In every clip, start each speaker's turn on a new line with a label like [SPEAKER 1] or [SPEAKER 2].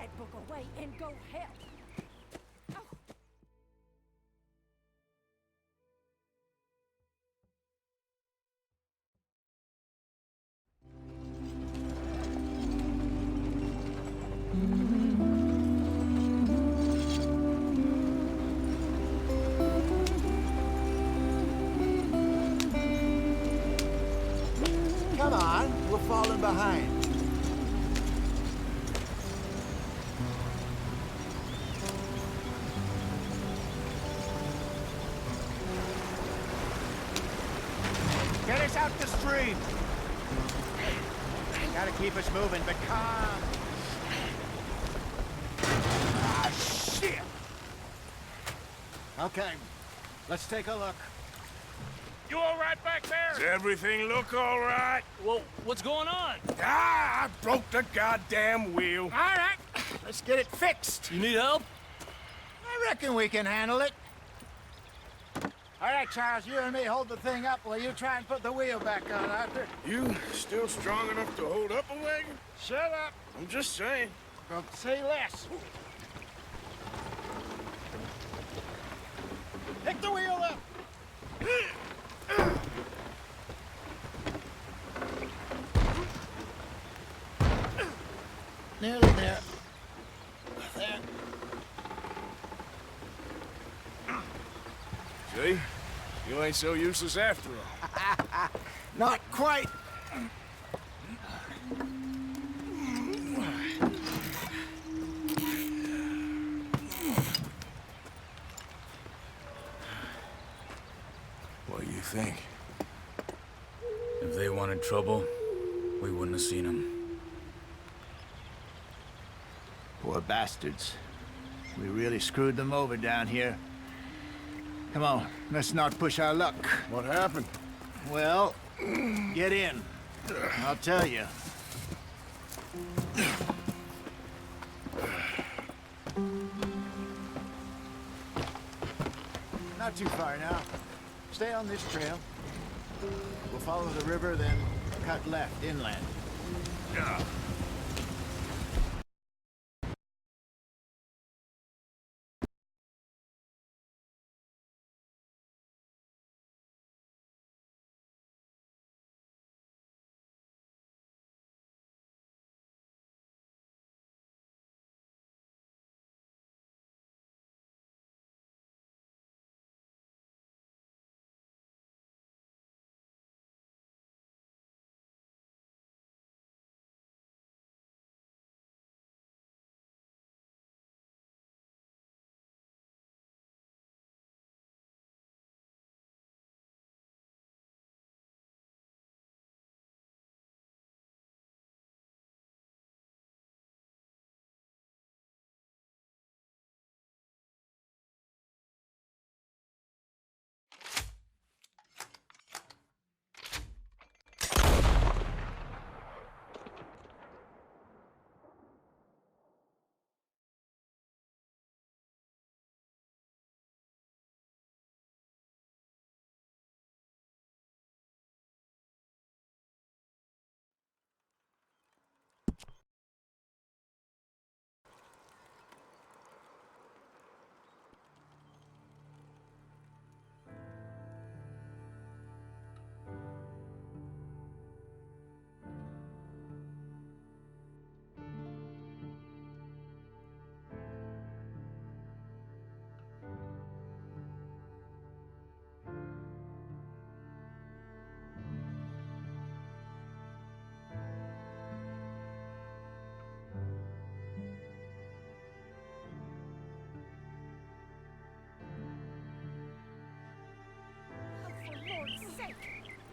[SPEAKER 1] that book away and go help. Oh.
[SPEAKER 2] Come on, we're falling behind. Get us out the stream. Gotta keep us moving, but calm. Ah, shit! Okay, let's take a look.
[SPEAKER 3] You all right back there?
[SPEAKER 4] Does everything look all right?
[SPEAKER 3] Well, what's going on?
[SPEAKER 4] Ah, I broke the goddamn wheel.
[SPEAKER 2] All right, let's get it fixed.
[SPEAKER 3] You need help?
[SPEAKER 2] I reckon we can handle it. All right, Charles, you and me hold the thing up while you try and put the wheel back on, Arthur.
[SPEAKER 4] You still strong enough to hold up a wagon?
[SPEAKER 2] Shut up.
[SPEAKER 4] I'm just saying.
[SPEAKER 2] Don't say less. Pick the wheel up. Nearly there. There.
[SPEAKER 4] See? You ain't so useless after all.
[SPEAKER 2] Not quite.
[SPEAKER 4] What do you think?
[SPEAKER 3] If they wanted trouble, we wouldn't have seen them.
[SPEAKER 2] Poor bastards. We really screwed them over down here. Come on, let's not push our luck.
[SPEAKER 4] What happened?
[SPEAKER 2] Well, get in. I'll tell you. Not too far now. Stay on this trail. We'll follow the river, then cut left inland.
[SPEAKER 4] Yeah.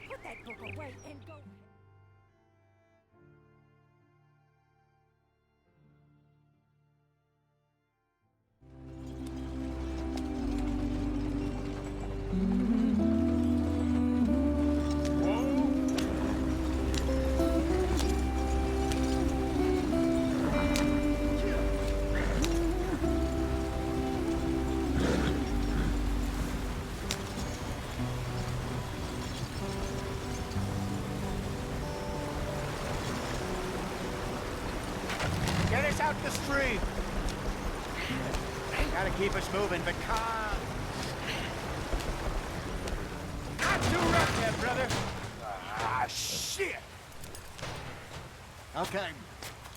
[SPEAKER 1] Put that book away and go.
[SPEAKER 2] out the stream. Gotta keep us moving, but calm. Not too rough yet, brother.
[SPEAKER 4] Ah, shit!
[SPEAKER 2] Okay,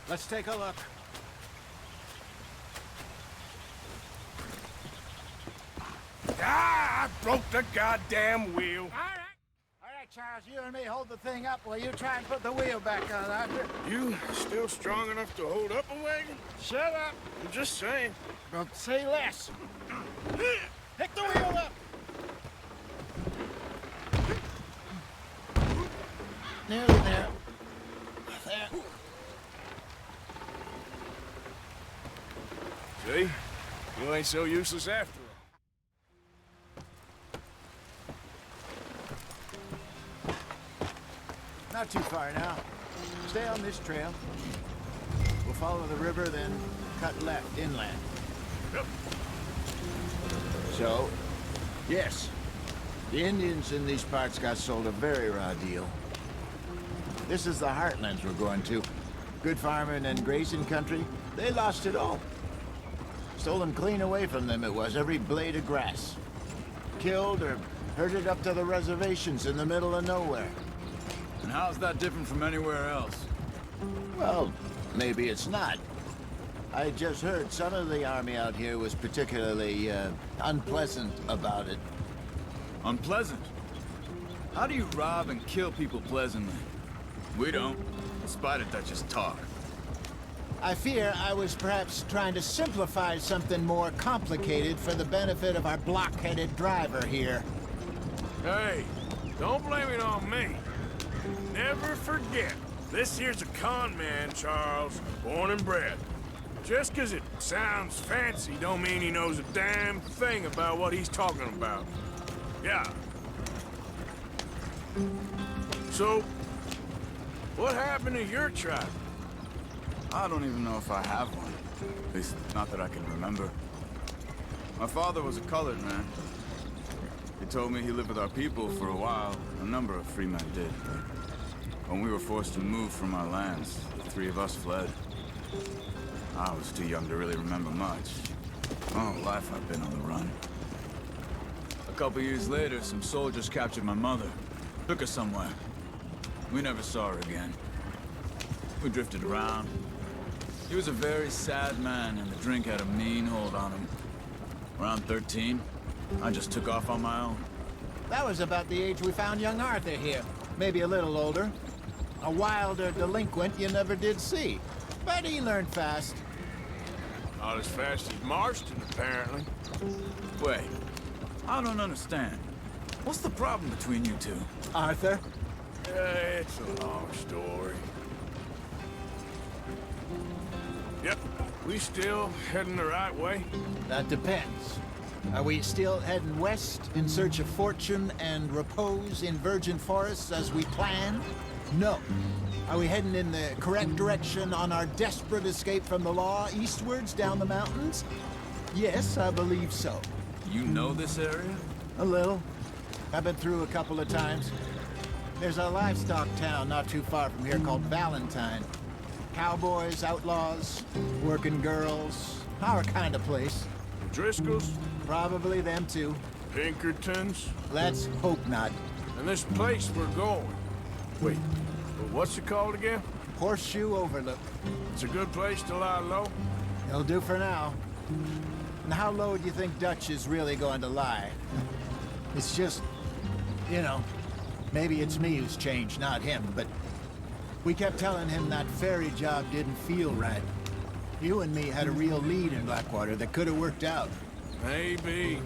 [SPEAKER 2] let's take a look.
[SPEAKER 4] Ah, I broke the goddamn wheel.
[SPEAKER 2] All right, Charles, you and me hold the thing up while you try and put the wheel back on, Arthur.
[SPEAKER 4] You still strong enough to hold up a wagon?
[SPEAKER 2] Shut up.
[SPEAKER 4] I'm just saying.
[SPEAKER 2] Well, say less. Pick the wheel up. Nearly there. There.
[SPEAKER 4] See? You ain't so useless after all.
[SPEAKER 2] Not too far now. Stay on this trail. We'll follow the river, then cut left inland.
[SPEAKER 4] Yep.
[SPEAKER 2] So, yes, the Indians in these parts got sold a very raw deal. This is the heartlands we're going to. Good farming and grazing country, they lost it all. Stolen clean away from them it was, every blade of grass. Killed or herded up to the reservations in the middle of nowhere.
[SPEAKER 3] And how's that different from anywhere else?
[SPEAKER 2] Well, maybe it's not. I just heard some of the army out here was particularly, unpleasant about it.
[SPEAKER 3] Unpleasant? How do you rob and kill people pleasantly? We don't, despite it that just talk.
[SPEAKER 2] I fear I was perhaps trying to simplify something more complicated for the benefit of our block-headed driver here.
[SPEAKER 4] Hey, don't blame it on me. Never forget, this here's a con man, Charles, born and bred. Just 'cause it sounds fancy don't mean he knows a damn thing about what he's talking about. Yeah. So, what happened to your tribe?
[SPEAKER 3] I don't even know if I have one. At least, not that I can remember. My father was a colored man. He told me he lived with our people for a while. A number of free men did. When we were forced to move from our lands, the three of us fled. I was too young to really remember much. All life I've been on the run. A couple years later, some soldiers captured my mother. Took her somewhere. We never saw her again. We drifted around. He was a very sad man, and the drink had a mean hold on him. Around 13, I just took off on my own.
[SPEAKER 2] That was about the age we found young Arthur here. Maybe a little older. A wilder delinquent you never did see. But he learned fast.
[SPEAKER 4] Not as fast as Marston, apparently.
[SPEAKER 3] Wait, I don't understand. What's the problem between you two?
[SPEAKER 2] Arthur?
[SPEAKER 4] It's a long story. Yep, we still heading the right way?
[SPEAKER 2] That depends. Are we still heading west in search of fortune and repose in virgin forests as we planned? No. Are we heading in the correct direction on our desperate escape from the law eastwards down the mountains? Yes, I believe so.
[SPEAKER 3] You know this area?
[SPEAKER 2] A little. I've been through a couple of times. There's a livestock town not too far from here called Valentine. Cowboys, outlaws, working girls, our kind of place.
[SPEAKER 4] Driscolls?
[SPEAKER 2] Probably them too.
[SPEAKER 4] Pinkertons?
[SPEAKER 2] Let's hope not.
[SPEAKER 4] And this place we're going. Wait, what's it called again?
[SPEAKER 2] Horseshoe Overlook.
[SPEAKER 4] It's a good place to lie low?
[SPEAKER 2] It'll do for now. And how low do you think Dutch is really going to lie? It's just, you know, maybe it's me who's changed, not him, but we kept telling him that ferry job didn't feel right. You and me had a real lead in Blackwater that could have worked out.
[SPEAKER 4] Maybe.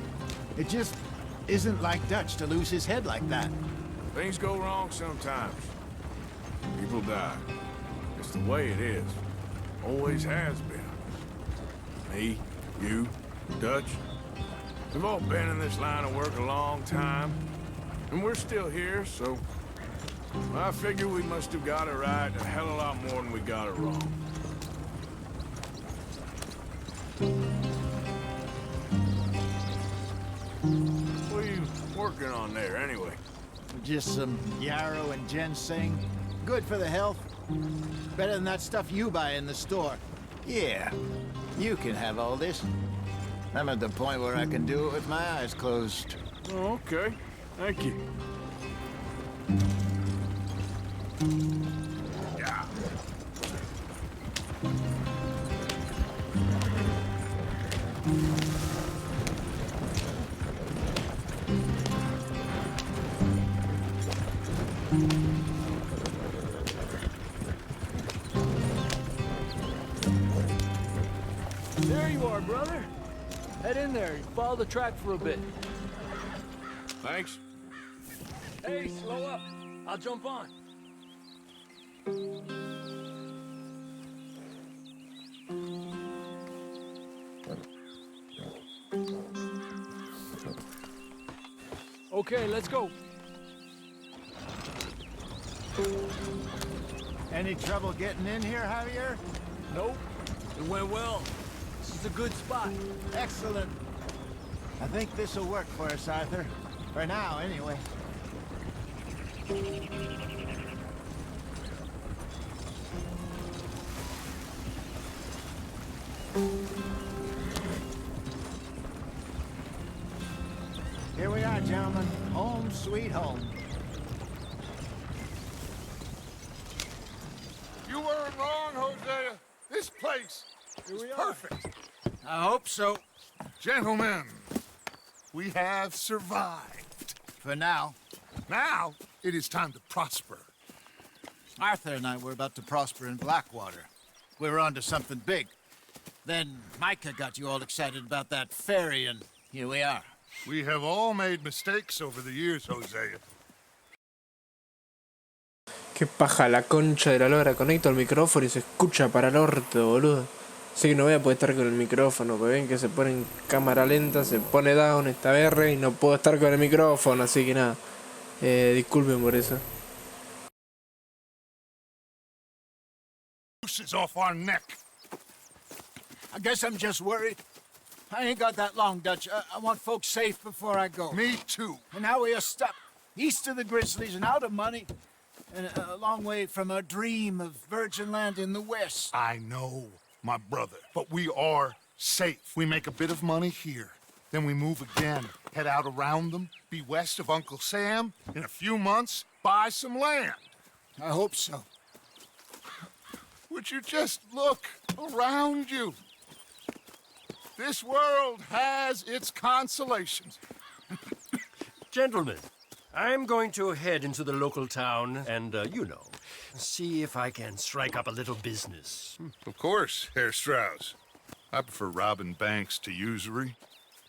[SPEAKER 2] It just isn't like Dutch to lose his head like that.
[SPEAKER 4] Things go wrong sometimes. People die. It's the way it is. Always has been. Me, you, Dutch. We've all been in this line of work a long time. And we're still here, so I figure we must have got it right a hell of a lot more than we got it wrong. What are you working on there, anyway?
[SPEAKER 2] Just some yarrow and ginseng. Good for the health. Better than that stuff you buy in the store. Yeah, you can have all this. I'm at the point where I can do it with my eyes closed.
[SPEAKER 4] Oh, okay. Thank you. Yeah.
[SPEAKER 5] There you are, brother. Head in there. Follow the track for a bit.
[SPEAKER 4] Thanks.
[SPEAKER 5] Hey, slow up. I'll jump on. Okay, let's go.
[SPEAKER 2] Any trouble getting in here, Javier?
[SPEAKER 5] Nope. It went well. This is a good spot.
[SPEAKER 2] Excellent. I think this'll work for us, Arthur. For now, anyway. Here we are, gentlemen. Home sweet home.
[SPEAKER 4] You weren't wrong, Hosea. This place is perfect.
[SPEAKER 2] I hope so.
[SPEAKER 6] Gentlemen, we have survived.
[SPEAKER 2] For now.
[SPEAKER 6] Now, it is time to prosper.
[SPEAKER 2] Arthur and I were about to prosper in Blackwater. We were onto something big. Then Micah got you all excited about that ferry, and here we are.
[SPEAKER 6] We have all made mistakes over the years, Hosea.
[SPEAKER 7] Qué paja la concha de la lora. Conecto el micrófono y se escucha para el orto, boludo. Sé que no voy a poder estar con el micrófono, porque ven que se pone en cámara lenta, se pone down esta VR y no puedo estar con el micrófono, así que nada. Disculpen por eso.
[SPEAKER 6] Nooses off our neck.
[SPEAKER 2] I guess I'm just worried. I ain't got that long, Dutch. I want folks safe before I go.
[SPEAKER 6] Me too.
[SPEAKER 2] And now we are stuck east of the Grizzlies and out of money, and a long way from our dream of virgin land in the west.
[SPEAKER 6] I know, my brother, but we are safe. We make a bit of money here, then we move again, head out around them, be west of Uncle Sam, in a few months, buy some land.
[SPEAKER 2] I hope so.
[SPEAKER 6] Would you just look around you? This world has its consolations.
[SPEAKER 8] Gentlemen, I'm going to head into the local town and, see if I can strike up a little business.
[SPEAKER 6] Of course, Herr Strauss. I prefer robbing banks to usury.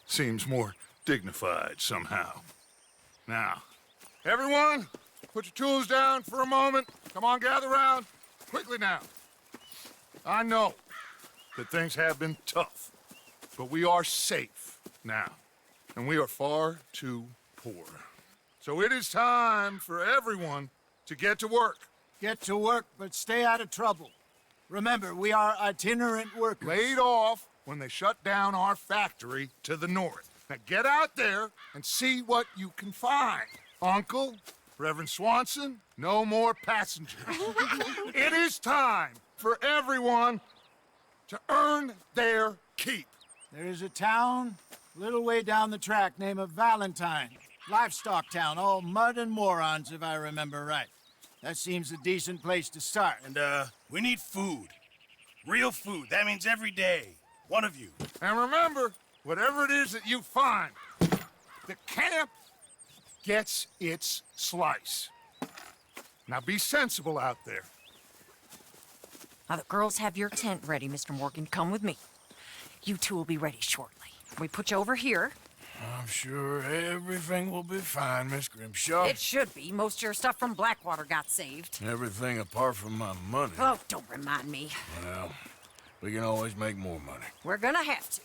[SPEAKER 6] Seems more dignified somehow. Now, everyone, put your tools down for a moment. Come on, gather round. Quickly now. I know that things have been tough, but we are safe now, and we are far too poor. So it is time for everyone to get to work.
[SPEAKER 2] Get to work, but stay out of trouble. Remember, we are itinerant workers.
[SPEAKER 6] Laid off when they shut down our factory to the north. Now get out there and see what you can find. Uncle, Reverend Swanson, no more passengers. It is time for everyone to earn their keep.
[SPEAKER 2] There is a town a little way down the track named Valentine. Livestock town, all mud and morons, if I remember right. That seems a decent place to start.
[SPEAKER 9] And, we need food. Real food. That means every day. One of you.
[SPEAKER 6] And remember, whatever it is that you find, the camp gets its slice. Now be sensible out there.
[SPEAKER 10] Now, the girls have your tent ready, Mr. Morgan. Come with me. You two will be ready shortly. We put you over here.
[SPEAKER 4] I'm sure everything will be fine, Miss Grimshaw.
[SPEAKER 10] It should be. Most of your stuff from Blackwater got saved.
[SPEAKER 4] Everything apart from my money.
[SPEAKER 10] Oh, don't remind me.
[SPEAKER 4] Well, we can always make more money.
[SPEAKER 10] We're gonna have to.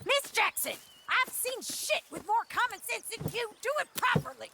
[SPEAKER 10] Miss Jackson, I've seen shit with more common sense than you. Do it properly.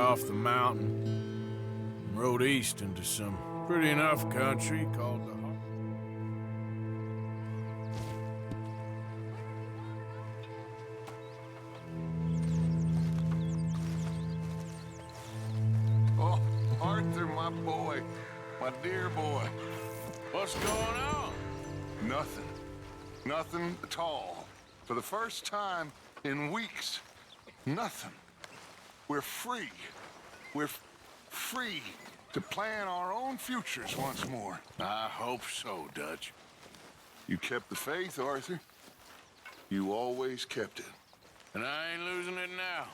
[SPEAKER 4] off the mountain and rode east into some pretty enough country called the...
[SPEAKER 6] Oh, Arthur, my boy. My dear boy.
[SPEAKER 4] What's going on?
[SPEAKER 6] Nothing. Nothing at all. For the first time in weeks. Nothing. We're free. We're free to plan our own futures once more.
[SPEAKER 4] I hope so, Dutch.
[SPEAKER 6] You kept the faith, Arthur. You always kept it.
[SPEAKER 4] And I ain't losing it now.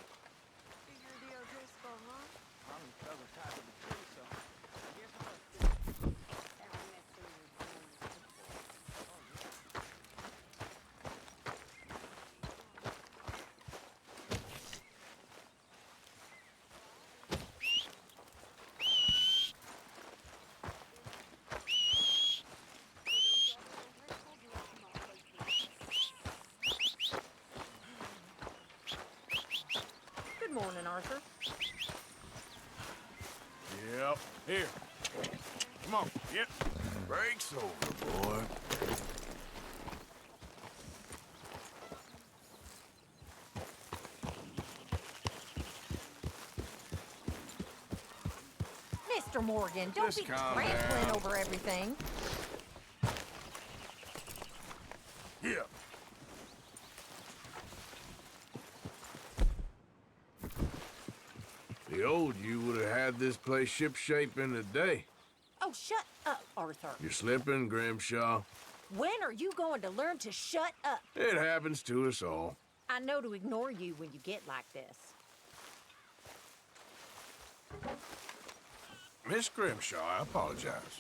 [SPEAKER 10] Good morning, Arthur.
[SPEAKER 4] Yep. Here. Come on. Yep. Break's over, boy.
[SPEAKER 10] Mr. Morgan, don't
[SPEAKER 4] Just
[SPEAKER 10] be
[SPEAKER 4] calm
[SPEAKER 10] trampling
[SPEAKER 4] down.
[SPEAKER 10] over everything.
[SPEAKER 4] Yeah. The old you would have had this place shipshape in a day.
[SPEAKER 1] Oh, shut up, Arthur.
[SPEAKER 4] You're slipping, Grimshaw.
[SPEAKER 1] When are you going to learn to shut up?
[SPEAKER 4] It happens to us all.
[SPEAKER 1] I know to ignore you when you get like this.
[SPEAKER 4] Miss Grimshaw, I apologize.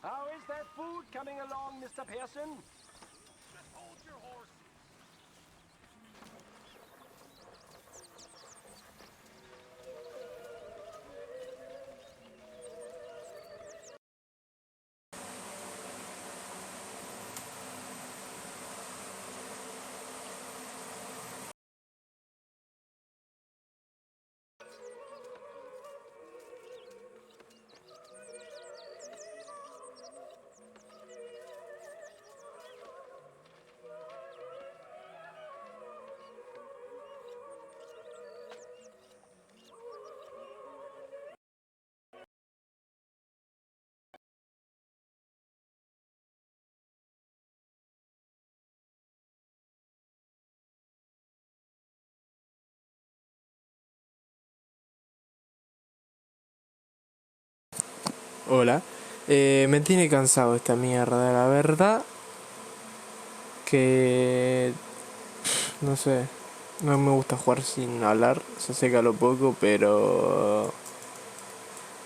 [SPEAKER 8] How is that food coming along, Mr. Pearson?
[SPEAKER 9] Just hold your horses.
[SPEAKER 7] Hola. Me tiene cansado esta mierda, la verdad. Que... no sé. No me gusta jugar sin hablar. Se seca lo poco, pero...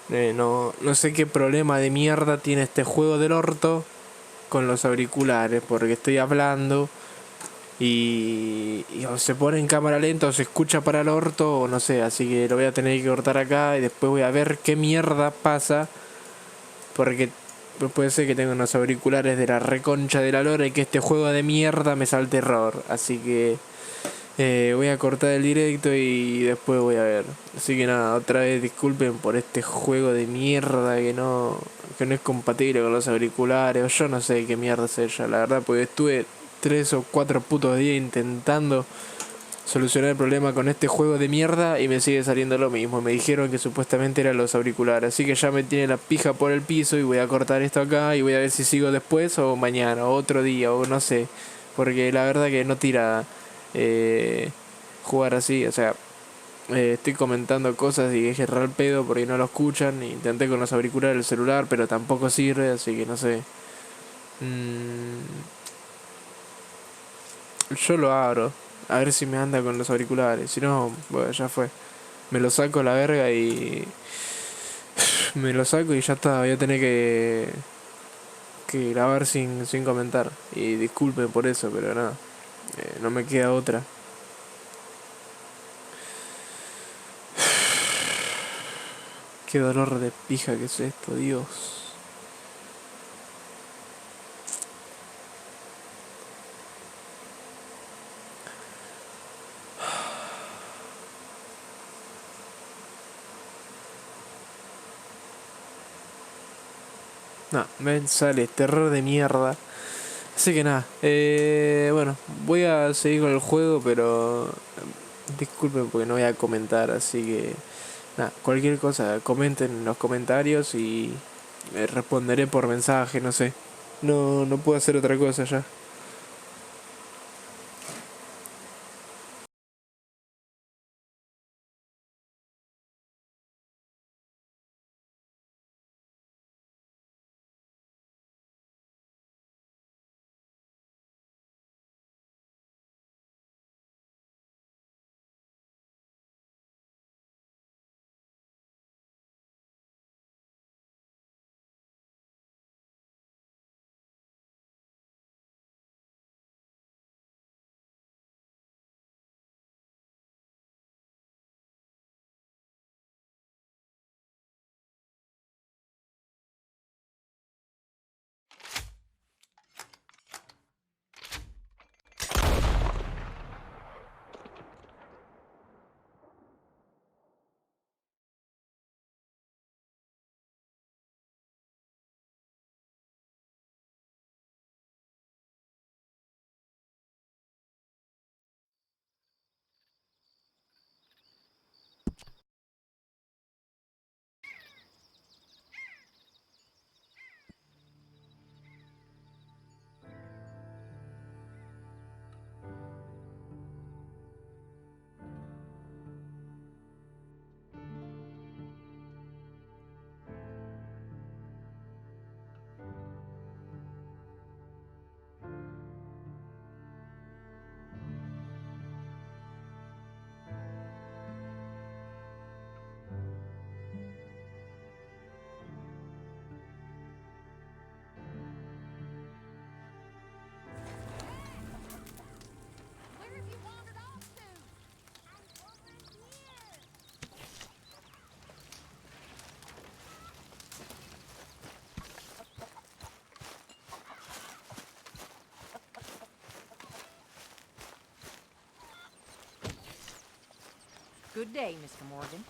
[SPEAKER 7] no sé qué problema de mierda tiene este juego del orto con los auriculares. Porque estoy hablando Y o se pone en cámara lenta o se escucha para el orto o no sé, así que lo voy a tener que cortar acá y después voy a ver qué mierda pasa, porque puede ser que tenga unos auriculares de la reconcha de la lora y que este juego de mierda me salte error, así que voy a cortar el directo y después voy a ver. Así que nada, otra vez disculpen por este juego de mierda que no es compatible con los auriculares, o yo no sé qué mierda es ella, la verdad, porque estuve 3 o 4 putos días intentando solucionar el problema con este juego de mierda y me sigue saliendo lo mismo. Me dijeron que supuestamente eran los auriculares, así que ya me tiene la pija por el piso y voy a cortar esto acá y voy a ver si sigo después o mañana o otro día o no sé, porque la verdad que no tira jugar así, o sea, estoy comentando cosas y es real pedo porque no lo escuchan. Intenté con los auriculares del celular, pero tampoco sirve, así que no sé. Yo lo abro, a ver si me anda con los auriculares. Si no, bueno, ya fue. Me lo saco a la verga y... me lo saco y ya está. Voy a tener que grabar sin comentar. Y disculpen por eso, pero nada. No me queda otra. Qué dolor de pija que es esto, Dios. No, ven, sale, terror de mierda. Así que nada, bueno, voy a seguir con el juego, pero disculpen porque no voy a comentar, así que nada, cualquier cosa, comenten en los comentarios y responderé por mensaje, no sé. No puedo hacer otra cosa ya.
[SPEAKER 1] Good day, Mr. Morgan.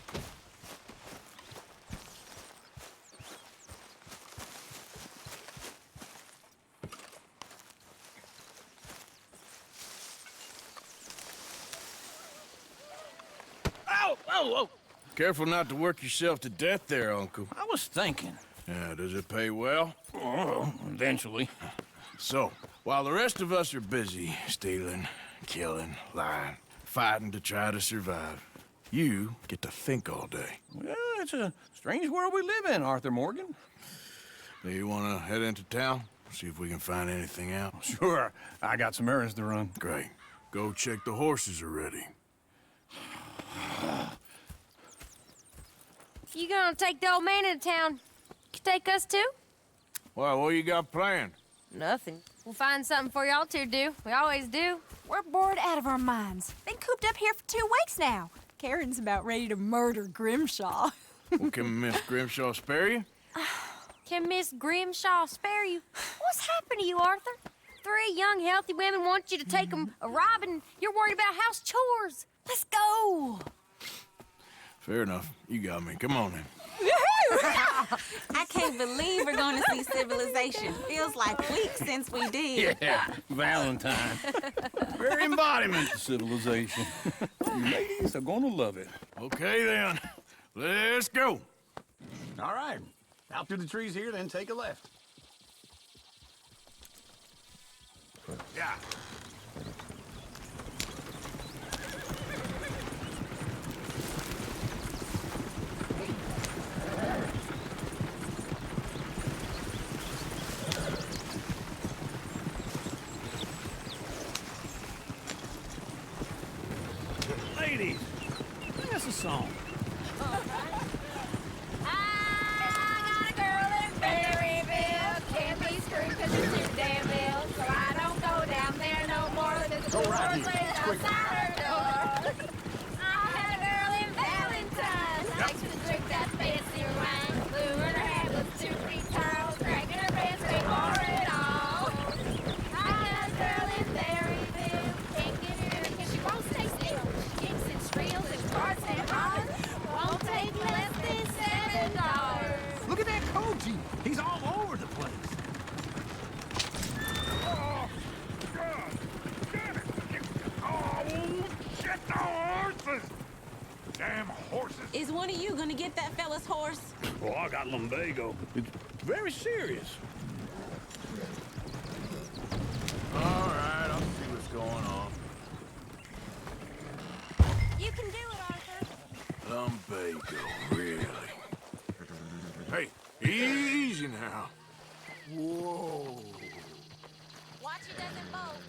[SPEAKER 9] Ow! Whoa, whoa!
[SPEAKER 4] Careful not to work yourself to death there, Uncle.
[SPEAKER 9] I was thinking.
[SPEAKER 4] Yeah, does it pay well?
[SPEAKER 9] Oh, eventually.
[SPEAKER 4] So, while the rest of us are busy stealing, killing, lying, fighting to try to survive, you get to think all day.
[SPEAKER 9] Well, it's a strange world we live in, Arthur Morgan.
[SPEAKER 4] Do you want to head into town? See if we can find anything out?
[SPEAKER 9] Sure, I got some errands to run.
[SPEAKER 4] Great. Go check the horses are ready.
[SPEAKER 11] You gonna take the old man into town? You take us too?
[SPEAKER 4] Well, what you got planned?
[SPEAKER 11] Nothing. We'll find something for y'all to do. We always do. We're bored out of our minds. Been cooped up here for 2 weeks now. Karen's about ready to murder Grimshaw.
[SPEAKER 4] Well, can Miss Grimshaw spare you?
[SPEAKER 11] Can Miss Grimshaw spare you? What's happened to you, Arthur? 3 young, healthy women want you to take them a robbing. You're worried about house chores. Let's go.
[SPEAKER 4] Fair enough. You got me. Come on then.
[SPEAKER 12] I can't believe we're going to see civilization. Feels like weeks since we did.
[SPEAKER 9] Yeah, Valentine. Very embodiment of civilization. Ladies are gonna love it.
[SPEAKER 4] Okay then. Let's go.
[SPEAKER 9] All right. Out through the trees here, then take a left.
[SPEAKER 4] Yeah.
[SPEAKER 9] Ladies, sing us a song.
[SPEAKER 11] I got a girl in Berryville. Can't be screwed 'cause it's too damn ill. So I don't go down there no more. There's a
[SPEAKER 9] Go right
[SPEAKER 11] doors
[SPEAKER 9] here.
[SPEAKER 11] laid
[SPEAKER 9] Quick.
[SPEAKER 11] outside her door. I had a girl in Valentine. Likes to drink that fancy wine. Blue in her head was 2 feet tall. Cracking her pants before it all. I got a girl in Berryville. Can't get her because she won't stay still. She kicks and squeals and farts and hollers. Won't take less than $7.
[SPEAKER 9] Look at that Koji. He's all over the place.
[SPEAKER 6] Oh, God! Damn it! Oh, shit, the horses! Damn horses!
[SPEAKER 12] Is one of you going to get that fella's horse?
[SPEAKER 9] Oh, I got lumbago. It's very serious.
[SPEAKER 4] All right, I'll see what's going on.
[SPEAKER 11] You can do it, Arthur.
[SPEAKER 4] Lumbago, really?
[SPEAKER 6] Hey, easy now.
[SPEAKER 4] Whoa.
[SPEAKER 11] Watch it doesn't bolt.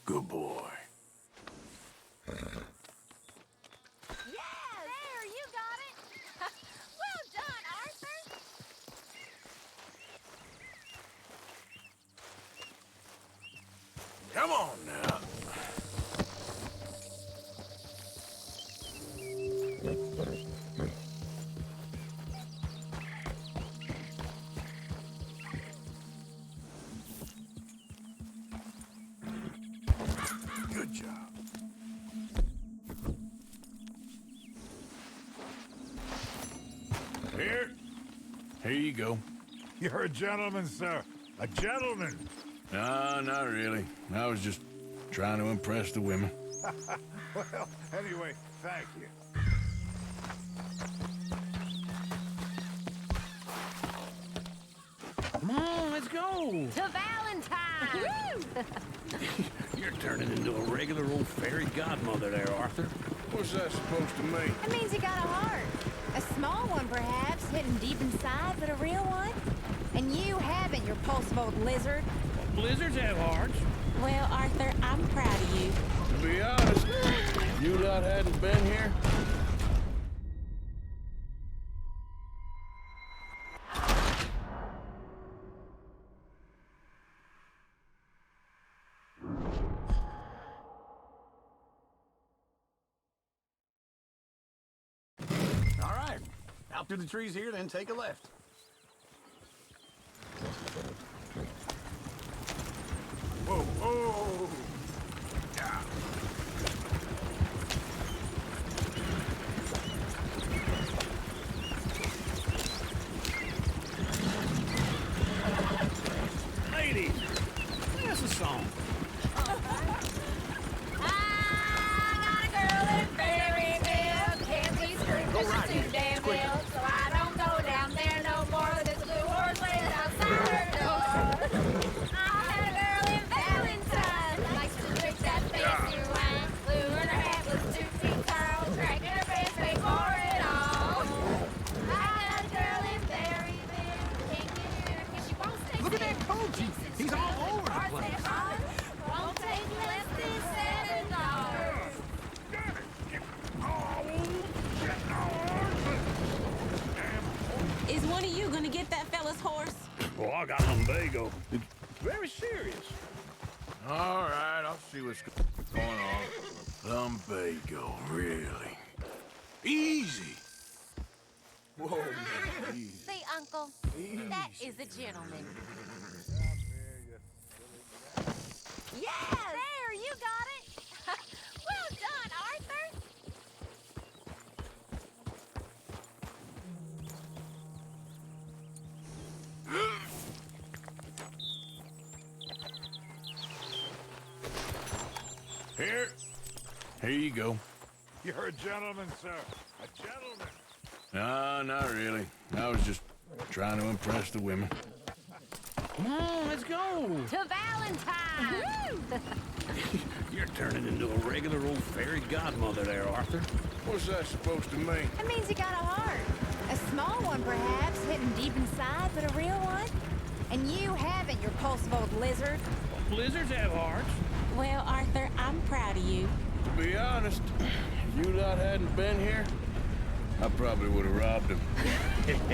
[SPEAKER 4] Good boy.
[SPEAKER 11] Yeah! There, you got it! Well done, Arthur!
[SPEAKER 4] Come on now. Good job. Here you go.
[SPEAKER 6] You're a gentleman, sir. A gentleman.
[SPEAKER 4] No, not really. I was just trying to impress the women.
[SPEAKER 6] Well, anyway, thank you.
[SPEAKER 9] Come on, let's go.
[SPEAKER 11] To Valentine!
[SPEAKER 9] You're turning into a regular old fairy godmother there, Arthur.
[SPEAKER 4] What's that supposed to mean?
[SPEAKER 11] That means you got a heart. A small one, perhaps, hidden deep inside, but a real one. And you haven't, you repulsive old lizard.
[SPEAKER 9] Blizzards have hearts.
[SPEAKER 12] Well, Arthur, I'm proud of you.
[SPEAKER 4] To be honest, if you lot hadn't been here,
[SPEAKER 9] All right. Out through the trees here, then take a left.
[SPEAKER 6] Whoa, whoa. Yeah.
[SPEAKER 9] Ladies, sing us a song.
[SPEAKER 11] I got a girl in Berryville. Can't be screwed 'cause
[SPEAKER 9] right
[SPEAKER 11] she's too damn ill. So I don't go down there no more. There's a blue horse laid outside her door. I had a girl in Valentine.
[SPEAKER 9] Well, I got lumbago. It's very serious.
[SPEAKER 4] All right, I'll see what's going on. Lumbago, really? Easy. Whoa, man, easy.
[SPEAKER 11] See, Uncle, that is a gentleman. Yes! There, you got it! Well done, Arthur!
[SPEAKER 4] Here you go.
[SPEAKER 6] You're a gentleman, sir. A gentleman.
[SPEAKER 4] No, not really. I was just trying to impress the women.
[SPEAKER 9] Come on, let's go.
[SPEAKER 11] To Valentine!
[SPEAKER 9] You're turning into a regular old fairy godmother there, Arthur.
[SPEAKER 4] What's that supposed to mean?
[SPEAKER 1] It means you got a heart. A small one, perhaps, hidden deep inside, but a real one. And you haven't, you repulsive old lizard.
[SPEAKER 9] Lizards have hearts.
[SPEAKER 12] Well, Arthur, I'm proud of you.
[SPEAKER 4] To be honest, if you lot hadn't been here, I probably would have robbed him.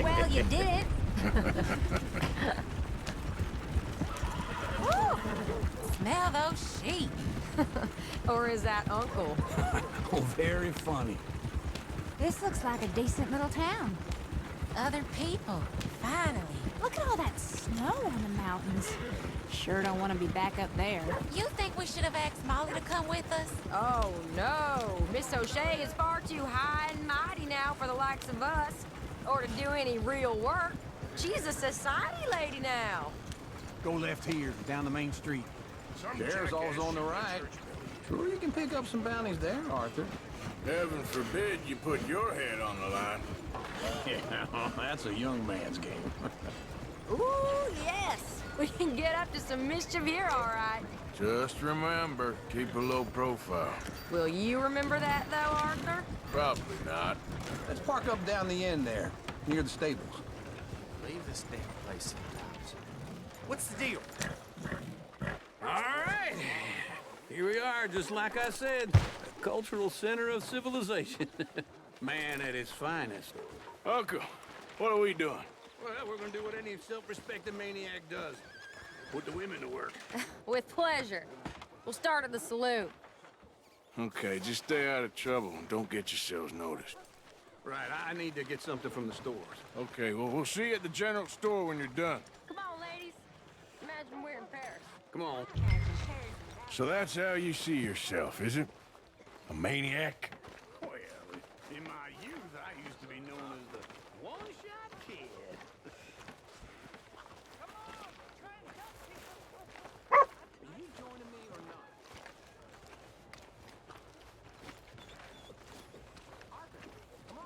[SPEAKER 1] Well, you did. Woo! Smell those sheep.
[SPEAKER 10] Or is that Uncle?
[SPEAKER 9] Oh, very funny.
[SPEAKER 1] This looks like a decent little town. Other people, finally. Look at all that snow on the mountains. Sure don't want to be back up there.
[SPEAKER 12] You think we should have asked Molly to come with us?
[SPEAKER 10] Oh, no. Miss O'Shea is far too high and mighty now for the likes of us, or to do any real work. She's a society lady now.
[SPEAKER 13] Go left here, down the main street. There's always on the right. Sure, you can pick up some bounties there, Arthur.
[SPEAKER 4] Heaven forbid you put your head on the line.
[SPEAKER 13] Yeah, that's a young man's game.
[SPEAKER 10] Ooh, yes. We can get up to some mischief here, all right.
[SPEAKER 4] Just remember, keep a low profile.
[SPEAKER 10] Will you remember that, though, Arthur?
[SPEAKER 4] Probably not.
[SPEAKER 13] Let's park up down the end there, near the stables.
[SPEAKER 5] Leave this damn place sometimes. What's the deal?
[SPEAKER 9] All right. Here we are, just like I said. A cultural center of civilization. Man at his finest.
[SPEAKER 4] Uncle, what are we doing?
[SPEAKER 9] Well, we're gonna do what any self-respecting maniac does. Put the women to work.
[SPEAKER 10] With pleasure. We'll start at the saloon.
[SPEAKER 4] Okay, just stay out of trouble and don't get yourselves noticed.
[SPEAKER 13] Right, I need to get something from the stores.
[SPEAKER 4] Okay, well, we'll see you at the general store when you're done.
[SPEAKER 10] Come on, ladies. Imagine we're in Paris.
[SPEAKER 9] Come on.
[SPEAKER 4] So that's how you see yourself, is it? A maniac?
[SPEAKER 9] Well, in my youth, I used to be known as the one-shot kid.
[SPEAKER 13] Are you joining me or not? Arthur, come on.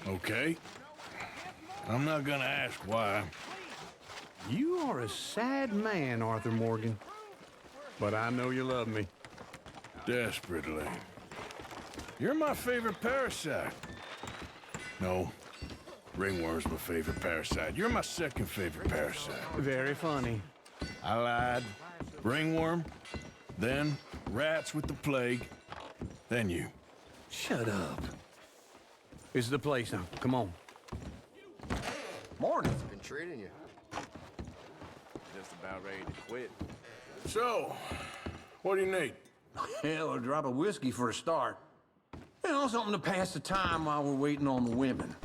[SPEAKER 4] Okay. I'm not gonna ask why.
[SPEAKER 13] You are a sad man, Arthur Morgan. But I know you love me.
[SPEAKER 4] Desperately. You're my favorite parasite. No. Ringworm's my favorite parasite. You're my second favorite parasite.
[SPEAKER 13] Very funny.
[SPEAKER 4] I lied. Ringworm, then rats with the plague, then you.
[SPEAKER 13] Shut up. This is the place now. Come on. Morning.
[SPEAKER 5] Been treating you. Just about ready to quit.
[SPEAKER 4] So, what do you need?
[SPEAKER 13] Hell, a drop of whiskey for a start. You know, something to pass the time while we're waiting on the women.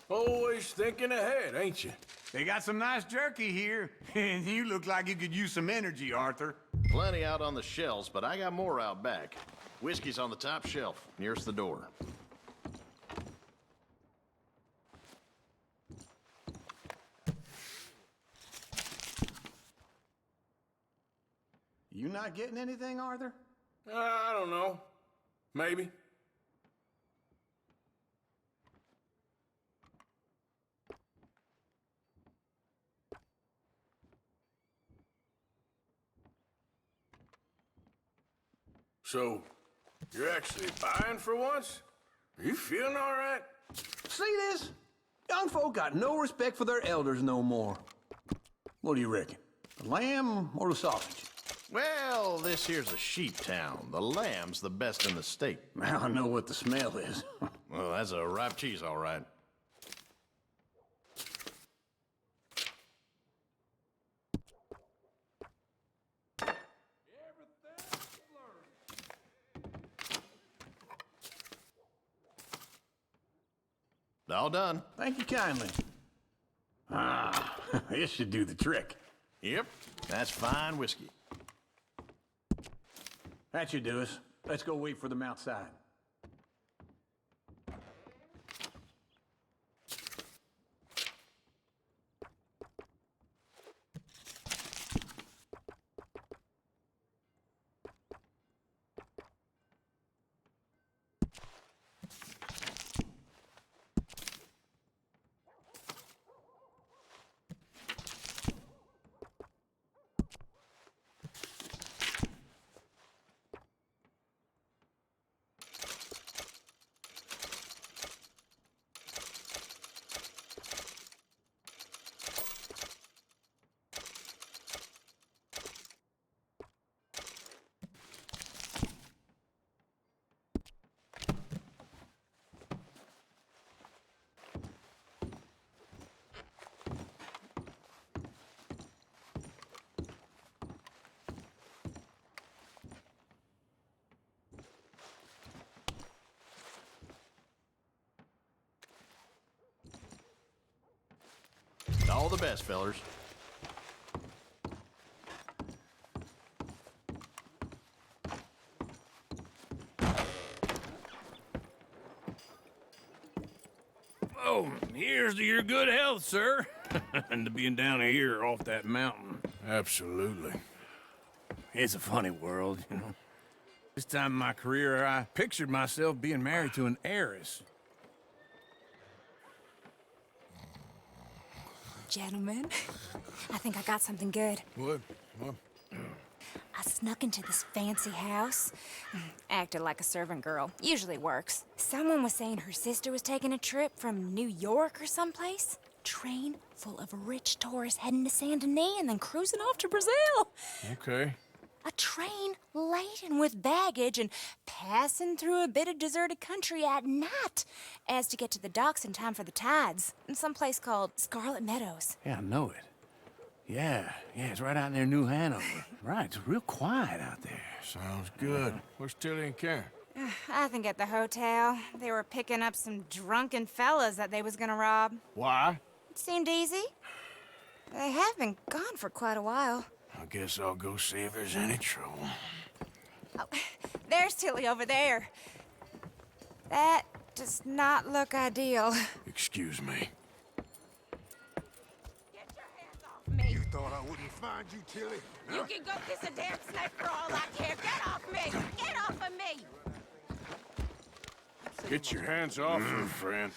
[SPEAKER 4] Always thinking ahead, ain't you?
[SPEAKER 13] They got some nice jerky here, and you look like you could use some energy, Arthur.
[SPEAKER 14] Plenty out on the shelves, but I got more out back. Whiskey's on the top shelf, nearest the door.
[SPEAKER 13] You not getting anything, Arthur?
[SPEAKER 4] I don't know. Maybe. So, you're actually buying for once? Are you feeling all right?
[SPEAKER 9] See this? Young folk got no respect for their elders no more. What do you reckon? The lamb or the sausage?
[SPEAKER 14] Well, this here's a sheep town. The lamb's the best in the state.
[SPEAKER 9] Now I know what the smell is.
[SPEAKER 14] Well, that's a ripe cheese, all right. All done.
[SPEAKER 9] Thank you kindly. Ah, this should do the trick.
[SPEAKER 14] Yep, that's fine whiskey.
[SPEAKER 9] That should do us. Let's go wait for them outside.
[SPEAKER 14] All the best, fellers.
[SPEAKER 9] Oh, here's to your good health, sir. And to being down here off that mountain.
[SPEAKER 4] Absolutely.
[SPEAKER 9] It's a funny world, you know. This time in my career, I pictured myself being married to an heiress.
[SPEAKER 1] Gentlemen, I think I got something good.
[SPEAKER 4] What?
[SPEAKER 1] I snuck into this fancy house, acted like a servant girl. Usually works. Someone was saying her sister was taking a trip from New York or someplace. Train full of rich tourists heading to Saint Denis and then cruising off to Brazil.
[SPEAKER 4] Okay.
[SPEAKER 1] A train laden with baggage and passing through a bit of deserted country at night as to get to the docks in time for the tides in some place called Scarlet Meadows.
[SPEAKER 9] Yeah, I know it. Yeah, it's right out near New Hanover. Right, it's real quiet out there.
[SPEAKER 4] Sounds good. Where's Tilly and Karen?
[SPEAKER 1] I think at the hotel. They were picking up some drunken fellas that they was gonna rob.
[SPEAKER 4] Why?
[SPEAKER 1] It seemed easy. They have been gone for quite a while.
[SPEAKER 4] I guess I'll go see if there's any trouble.
[SPEAKER 1] Oh, there's Tilly over there. That does not look ideal.
[SPEAKER 4] Excuse me.
[SPEAKER 1] Get your hands off me.
[SPEAKER 6] You thought I wouldn't find you, Tilly?
[SPEAKER 12] You can go kiss a damn snake for all I care. Get off me! Get off of me!
[SPEAKER 4] Get your hands off her, friend.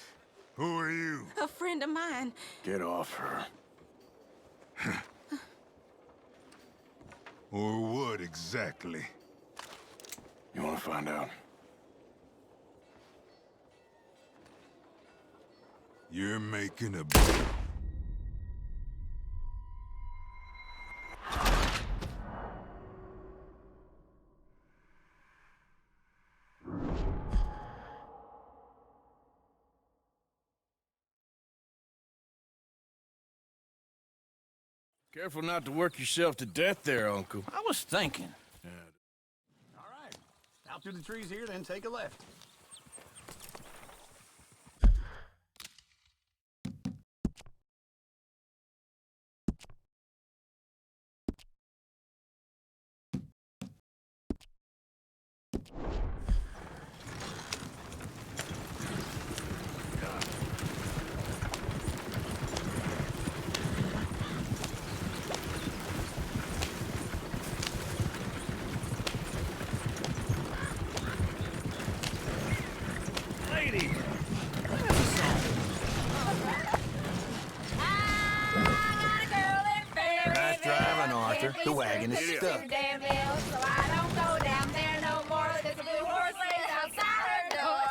[SPEAKER 6] Who are you?
[SPEAKER 12] A friend of mine.
[SPEAKER 4] Get off her.
[SPEAKER 6] Or what exactly?
[SPEAKER 4] You want to find out?
[SPEAKER 6] You're making a...
[SPEAKER 4] Careful not to work yourself to death there, Uncle.
[SPEAKER 9] I was thinking.
[SPEAKER 4] Yeah.
[SPEAKER 9] All right, out through the trees here, then take a left. The wagon is
[SPEAKER 11] She's
[SPEAKER 9] stuck.
[SPEAKER 11] too damn ill, so I don't go down there no more. There's a blue horse lays outside her door.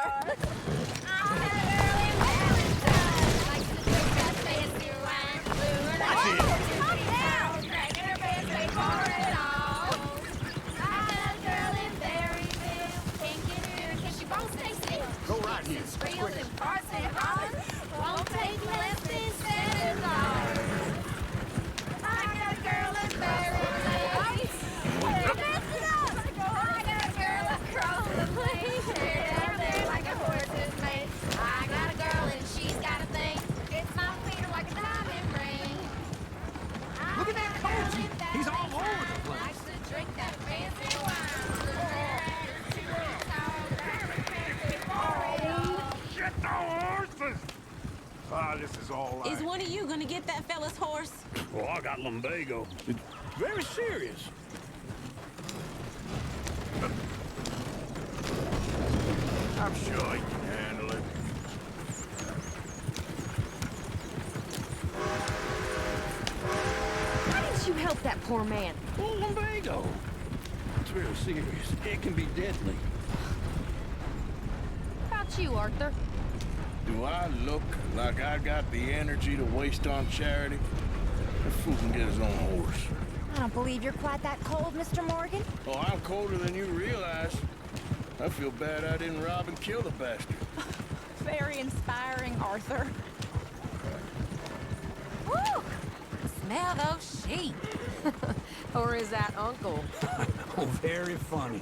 [SPEAKER 11] I had a girl in Valentine, likes to drink that fancy wine. Blue and calm down, cracking her pants, wait for it all. I had a girl in Berryville, can't get her 'cause she won't stay still.
[SPEAKER 9] Go right here.
[SPEAKER 11] Squeals and farts and hollers, won't take less than $7. I got a girl in Berryville. Mess it up! I got a girl across the plains, straight down there like a horse's mane. I got a girl and she's got a thing. It's my feet like a diamond ring.
[SPEAKER 13] Look at that coach. He's all over the place.
[SPEAKER 11] Likes to drink that fancy wine.
[SPEAKER 4] Shit, the horses! Ah, this is all right.
[SPEAKER 12] Is one of you gonna get that fella's horse?
[SPEAKER 9] Well, I got lumbago. It's very serious.
[SPEAKER 4] I'm sure he can handle it.
[SPEAKER 10] Why didn't you help that poor man?
[SPEAKER 9] Well, lumbago. It's very serious. It can be deadly.
[SPEAKER 10] How about you, Arthur?
[SPEAKER 4] Do I look like I got the energy to waste on charity? That fool can get his own horse.
[SPEAKER 1] I don't believe you're quite that cold, Mr. Morgan.
[SPEAKER 4] Oh, I'm colder than you realize. I feel bad I didn't rob and kill the bastard.
[SPEAKER 1] Very inspiring, Arthur. Woo! Smell those sheep.
[SPEAKER 10] Or is that Uncle?
[SPEAKER 9] Oh, very funny.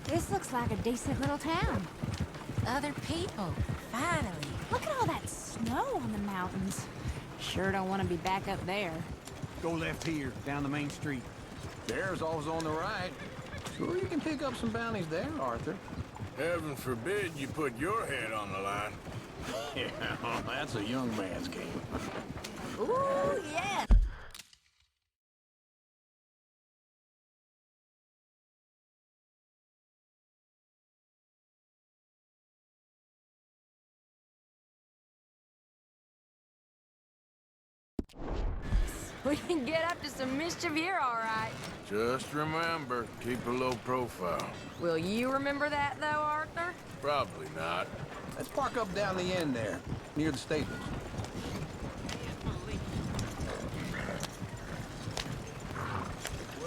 [SPEAKER 1] This looks like a decent little town. Other people, finally. Look at all that snow on the mountains. Sure don't want to be back up there.
[SPEAKER 13] Go left here, down the main street.
[SPEAKER 9] There's always on the right.
[SPEAKER 13] Sure you can pick up some bounties there, Arthur.
[SPEAKER 4] Heaven forbid you put your head on the line.
[SPEAKER 9] Yeah, well, that's a young man's game.
[SPEAKER 1] Ooh, yeah.
[SPEAKER 10] We can get up to some mischief here, all right.
[SPEAKER 4] Just remember, keep a low profile.
[SPEAKER 10] Will you remember that, though, Arthur?
[SPEAKER 4] Probably not.
[SPEAKER 13] Let's park up down the end there, near the stables.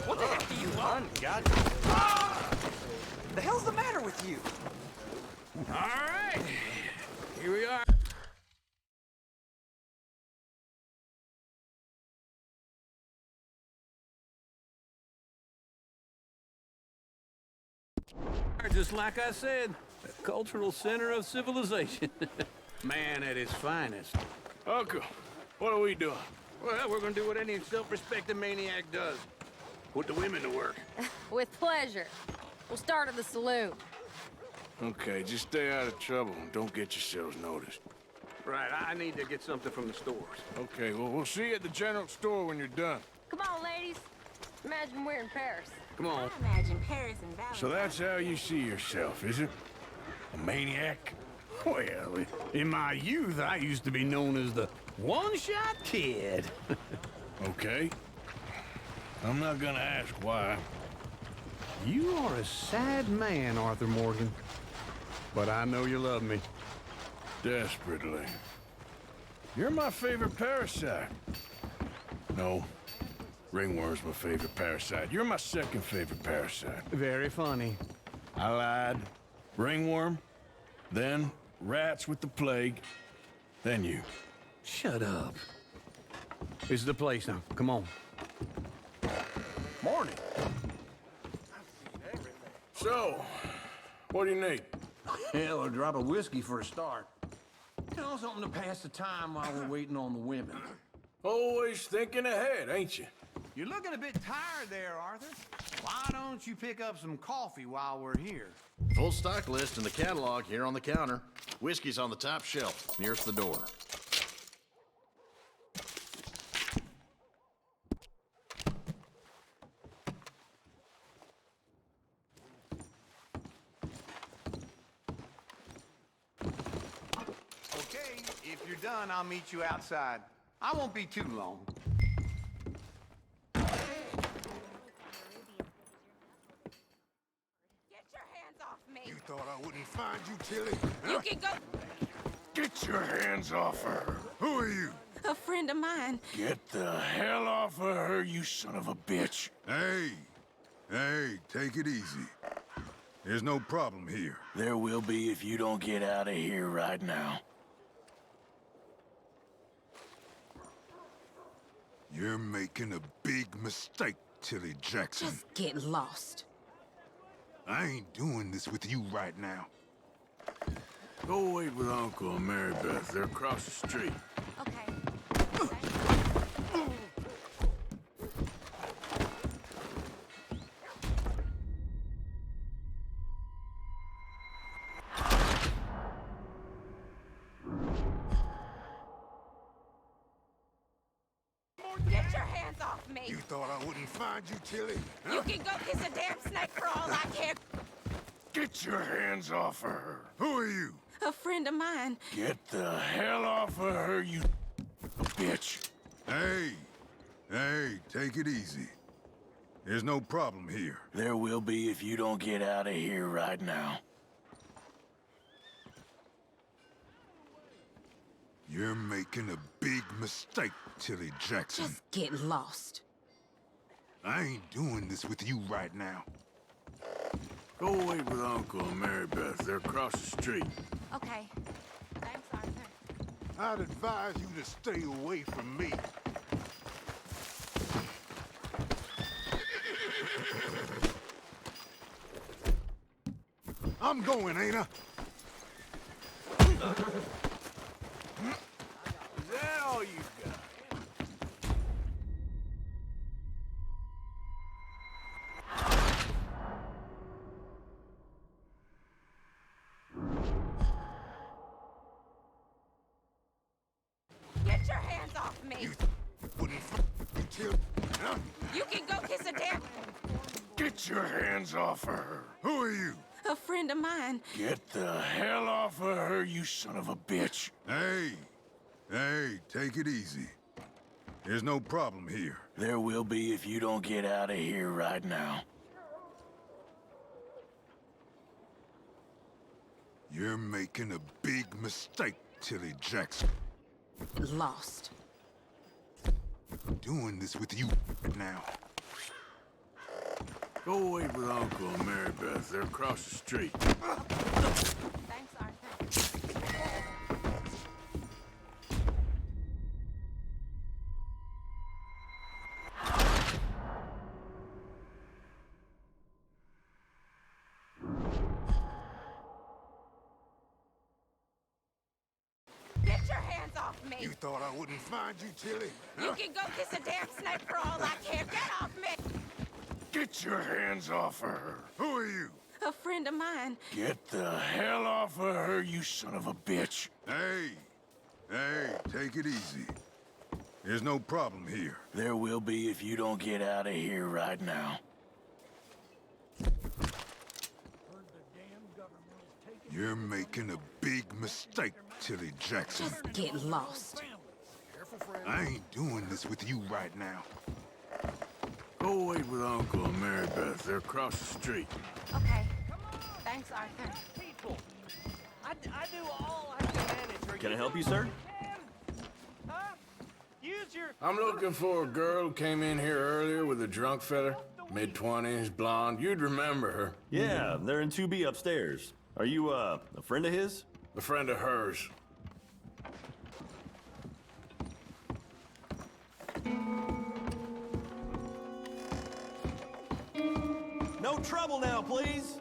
[SPEAKER 15] What the heck do you want? God. The hell's the matter with you?
[SPEAKER 9] All right. Here we are. Just like I said, the cultural center of civilization. Man at his finest.
[SPEAKER 4] Uncle, what are we doing?
[SPEAKER 9] Well, we're gonna do what any self-respecting maniac does. Put the women to work.
[SPEAKER 10] With pleasure. We'll start at the saloon.
[SPEAKER 4] Okay, just stay out of trouble and don't get yourselves noticed.
[SPEAKER 9] Right, I need to get something from the stores.
[SPEAKER 4] Okay, well, we'll see you at the general store when you're done.
[SPEAKER 10] Come on, ladies. Imagine we're in Paris.
[SPEAKER 9] Come on.
[SPEAKER 12] I imagine Paris and Valentine.
[SPEAKER 4] So that's how you see yourself, is it? A maniac?
[SPEAKER 9] Well, in my youth, I used to be known as the one-shot kid.
[SPEAKER 4] Okay. I'm not gonna ask why.
[SPEAKER 9] You are a sad man, Arthur Morgan. But I know you love me.
[SPEAKER 4] Desperately. You're my favorite parasite. No. Ringworm's my favorite parasite. You're my second favorite parasite.
[SPEAKER 9] Very funny.
[SPEAKER 4] I lied. Ringworm, then rats with the plague, then you.
[SPEAKER 9] Shut up. This is the place now. Come on.
[SPEAKER 13] Morning.
[SPEAKER 4] So, what do you need?
[SPEAKER 13] Hell, a drop of whiskey for a start. You know, something to pass the time while we're waiting on the women.
[SPEAKER 4] Always thinking ahead, ain't you?
[SPEAKER 13] You're looking a bit tired there, Arthur. Why don't you pick up some coffee while we're here?
[SPEAKER 14] Full stock list in the catalog here on the counter. Whiskey's on the top shelf, nearest the door.
[SPEAKER 13] Okay, if you're done, I'll meet you outside. I won't be too long.
[SPEAKER 6] thought I wouldn't find you, Tilly?
[SPEAKER 12] You can go.
[SPEAKER 4] Get your hands off her.
[SPEAKER 6] Who are you?
[SPEAKER 12] A friend of mine.
[SPEAKER 4] Get the hell off of her, you son of a bitch.
[SPEAKER 6] Hey, take it easy. There's no problem here.
[SPEAKER 4] There will be if you don't get out of here right now.
[SPEAKER 6] You're making a big mistake, Tilly Jackson.
[SPEAKER 12] Just get lost.
[SPEAKER 6] I ain't doing this with you right now.
[SPEAKER 4] Go wait with Uncle and Mary Beth. They're across the street.
[SPEAKER 1] Okay.
[SPEAKER 12] Get your hands off me.
[SPEAKER 6] You thought I wouldn't find you, Tilly?
[SPEAKER 12] You can go kiss a damn snake for all I care.
[SPEAKER 4] Get your hands off of her.
[SPEAKER 6] Who are you?
[SPEAKER 12] A friend of mine.
[SPEAKER 4] Get the hell off of her, you bitch.
[SPEAKER 6] Hey, take it easy. There's no problem here.
[SPEAKER 4] There will be if you don't get out of here right now.
[SPEAKER 6] You're making a big mistake, Tilly Jackson.
[SPEAKER 12] Just get lost.
[SPEAKER 6] I ain't doing this with you right now.
[SPEAKER 4] Go wait with Uncle and Mary Beth. They're across the street.
[SPEAKER 1] Okay. Thanks, Arthur.
[SPEAKER 6] I'd advise you to stay away from me. I'm going, ain't I?
[SPEAKER 4] Is that all you got?
[SPEAKER 12] Get your hands off me.
[SPEAKER 6] Wouldn't you, Tilly? Huh?
[SPEAKER 12] You can go kiss a damn...
[SPEAKER 4] Get your hands off of her.
[SPEAKER 6] Who are you?
[SPEAKER 12] A friend of mine.
[SPEAKER 4] Get the hell off of her, you son of a bitch.
[SPEAKER 6] Hey, take it easy. There's no problem here.
[SPEAKER 4] There will be if you don't get out of here right now.
[SPEAKER 6] You're making a big mistake, Tilly Jackson.
[SPEAKER 12] Lost.
[SPEAKER 6] Doing this with you right now.
[SPEAKER 4] Go wait with Uncle and Mary Beth. They're across the street.
[SPEAKER 1] Thanks, Arthur.
[SPEAKER 12] Get your hands off me.
[SPEAKER 6] You thought I wouldn't find you, Tilly?
[SPEAKER 12] You can go kiss a damn snake for all I care. Get off me.
[SPEAKER 4] Get your hands off of her.
[SPEAKER 6] Who are you?
[SPEAKER 12] A friend of mine.
[SPEAKER 4] Get the hell off of her, you son of a bitch.
[SPEAKER 6] Hey, take it easy. There's no problem here.
[SPEAKER 4] There will be if you don't get out of here right now.
[SPEAKER 6] You're making a big mistake, Tilly Jackson.
[SPEAKER 12] Just get lost.
[SPEAKER 6] I ain't doing this with you right now.
[SPEAKER 4] Go wait with Uncle and Mary Beth. They're across the street.
[SPEAKER 1] Okay. Thanks, Arthur.
[SPEAKER 5] People, I do all I can.
[SPEAKER 15] Can I help you, sir?
[SPEAKER 5] Huh? Use your...
[SPEAKER 4] I'm looking for a girl who came in here earlier with a drunk fella. Mid-20s, blonde. You'd remember her.
[SPEAKER 15] Yeah, they're in 2B upstairs. Are you, a friend of his?
[SPEAKER 4] A friend of hers.
[SPEAKER 15] No trouble now, please.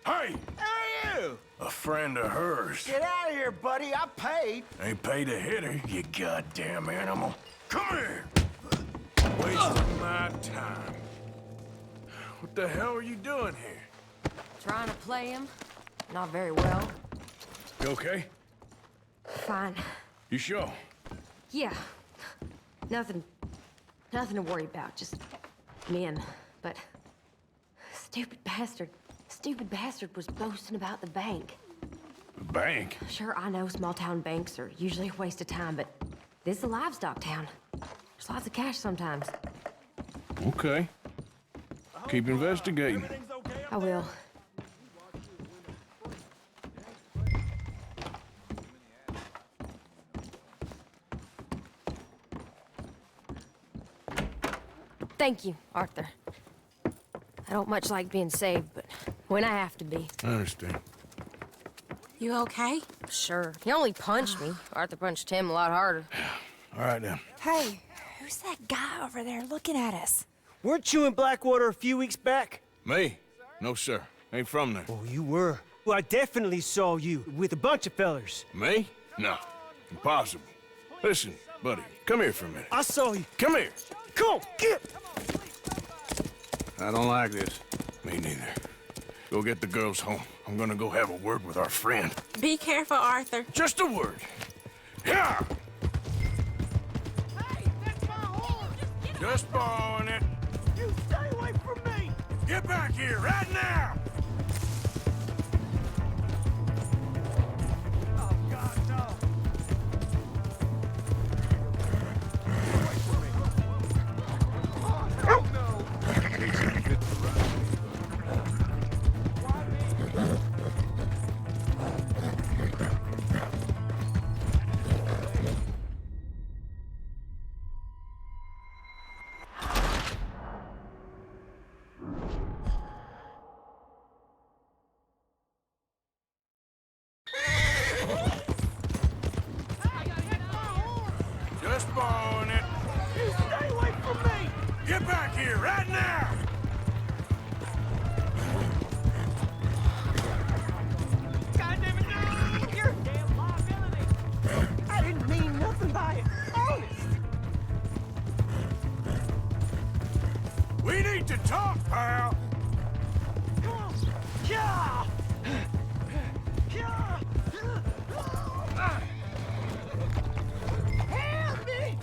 [SPEAKER 4] Hey!
[SPEAKER 9] Who are you?
[SPEAKER 4] A friend of hers.
[SPEAKER 9] Get out of here, buddy. I paid.
[SPEAKER 4] Ain't paid to hit her, you goddamn animal. Come here! Wasting my time. What the hell are you doing here?
[SPEAKER 10] Trying to play him. Not very well.
[SPEAKER 4] You okay?
[SPEAKER 10] Fine.
[SPEAKER 4] You sure?
[SPEAKER 10] Yeah. Nothing to worry about. Just men. But stupid bastard was boasting about the bank.
[SPEAKER 4] A bank?
[SPEAKER 10] Sure, I know small-town banks are usually a waste of time, but this is a livestock town. There's lots of cash sometimes.
[SPEAKER 4] Okay. Keep investigating.
[SPEAKER 10] I will. Thank you, Arthur. I don't much like being saved, but when I have to be.
[SPEAKER 4] I understand.
[SPEAKER 12] You okay?
[SPEAKER 10] Sure. He only punched me. Arthur punched him a lot harder.
[SPEAKER 4] All right, then.
[SPEAKER 1] Hey, who's that guy over there looking at us?
[SPEAKER 5] Weren't you in Blackwater a few weeks back?
[SPEAKER 4] Me? No, sir. Ain't from there.
[SPEAKER 5] Oh, you were. Well, I definitely saw you with a bunch of fellers.
[SPEAKER 4] Me? No. Impossible. Listen, buddy, come here for a minute.
[SPEAKER 5] I saw you.
[SPEAKER 4] Come here.
[SPEAKER 5] Come on, get!
[SPEAKER 4] I don't like this. Me neither. Go get the girls home. I'm gonna go have a word with our friend.
[SPEAKER 12] Be careful, Arthur.
[SPEAKER 4] Just a word. Yeah!
[SPEAKER 5] Hey, that's my horse!
[SPEAKER 4] Just borrowing it.
[SPEAKER 5] You stay away from me!
[SPEAKER 4] Get back here right now!
[SPEAKER 5] Oh, God, no. Away from me. Oh, no!
[SPEAKER 4] Just borrowing it.
[SPEAKER 5] You stay away from me!
[SPEAKER 4] Get back here right now!
[SPEAKER 5] God damn it, no! You're a damn liability! I didn't mean nothing by it. Honest!
[SPEAKER 4] We need to talk, pal.
[SPEAKER 5] Come on! Yeah! Yeah! Help me!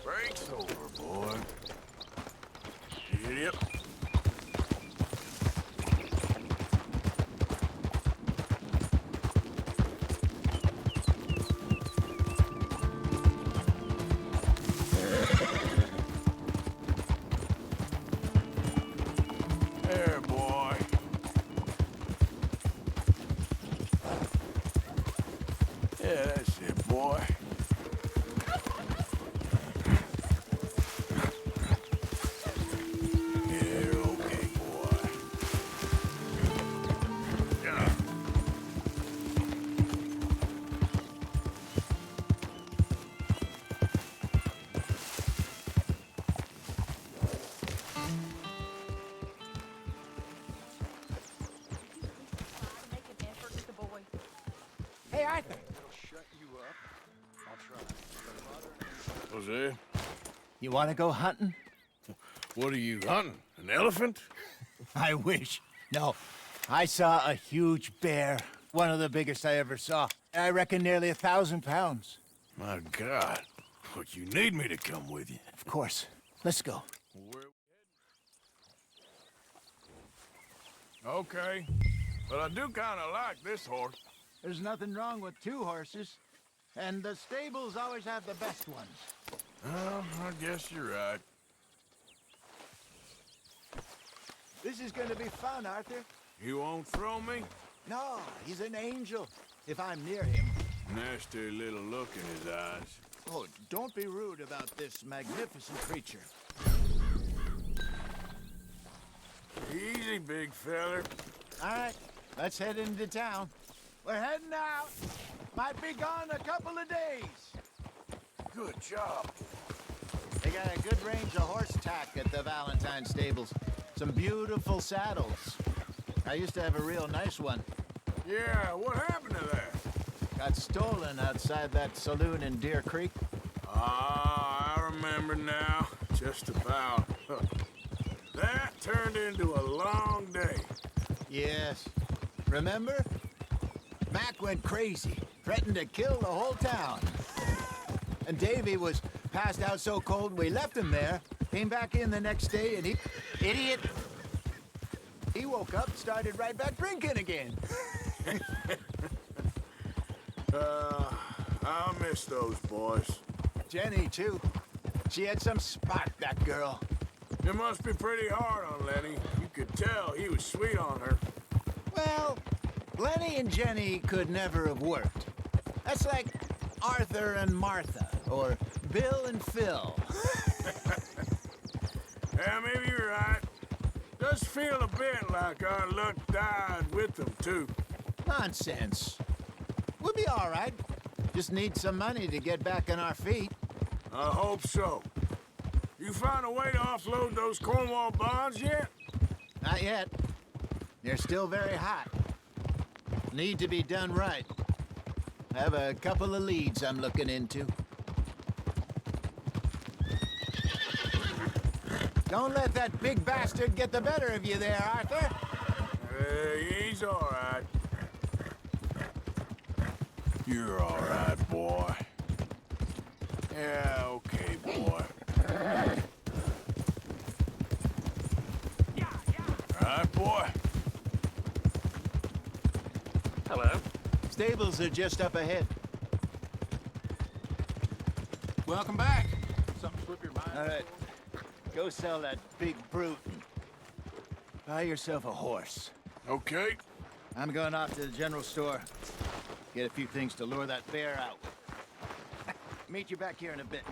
[SPEAKER 4] Break's over, boy. Yep. There, boy. Yeah, that's it, boy. You're okay, boy. Yeah.
[SPEAKER 5] Hey, Arthur.
[SPEAKER 4] Jose,
[SPEAKER 2] You want to go hunting?
[SPEAKER 4] what are you hunting? An elephant?
[SPEAKER 2] I wish. No. I saw a huge bear. One of the biggest I ever saw. I reckon nearly 1,000 pounds.
[SPEAKER 4] My God. But you need me to come with you.
[SPEAKER 2] Of course. Let's go.
[SPEAKER 4] Okay. But I do kind of like this horse.
[SPEAKER 2] There's nothing wrong with 2 horses. And the stables always have the best ones.
[SPEAKER 4] Well, I guess you're right.
[SPEAKER 2] This is going to be fun, Arthur.
[SPEAKER 4] You won't throw me?
[SPEAKER 2] No, he's an angel. If I'm near him.
[SPEAKER 4] Nasty little look in his eyes.
[SPEAKER 2] Oh, don't be rude about this magnificent creature.
[SPEAKER 4] Easy, big feller.
[SPEAKER 2] All right, let's head into town. We're heading out. Might be gone a couple of days.
[SPEAKER 4] Good job.
[SPEAKER 2] They got a good range of horse tack at the Valentine stables. Some beautiful saddles. I used to have a real nice one.
[SPEAKER 4] Yeah, what happened to that?
[SPEAKER 2] Got stolen outside that saloon in Deer Creek.
[SPEAKER 4] Ah, I remember now. Just about. That turned into a long day.
[SPEAKER 2] Yes. Remember? Mac went crazy, threatened to kill the whole town. And Davy was passed out so cold we left him there. Came back in the next day and he... Idiot! He woke up, started right back drinking again.
[SPEAKER 4] I'll miss those boys.
[SPEAKER 2] Jenny, too. She had some spark, that girl.
[SPEAKER 4] It must be pretty hard on Lenny. You could tell he was sweet on her.
[SPEAKER 2] Well, Lenny and Jenny could never have worked. That's like Arthur and Martha, or Bill and Phil.
[SPEAKER 4] Yeah, maybe you're right. Does feel a bit like our luck died with them, too.
[SPEAKER 2] Nonsense. We'll be all right. Just need some money to get back on our feet.
[SPEAKER 4] I hope so. You found a way to offload those Cornwall bonds yet?
[SPEAKER 2] Not yet. They're still very hot. Need to be done right. I have a couple of leads I'm looking into. Don't let that big bastard get the better of you there, Arthur.
[SPEAKER 4] He's all right. You're all right, boy. Yeah, okay, boy. All right, boy.
[SPEAKER 8] Hello.
[SPEAKER 2] Stables are just up ahead.
[SPEAKER 13] Welcome back. Something slip your mind?
[SPEAKER 2] All right. Go sell that big brute and buy yourself a horse.
[SPEAKER 4] Okay.
[SPEAKER 2] I'm going off to the general store. Get a few things to lure that bear out. Meet you back here in a bit.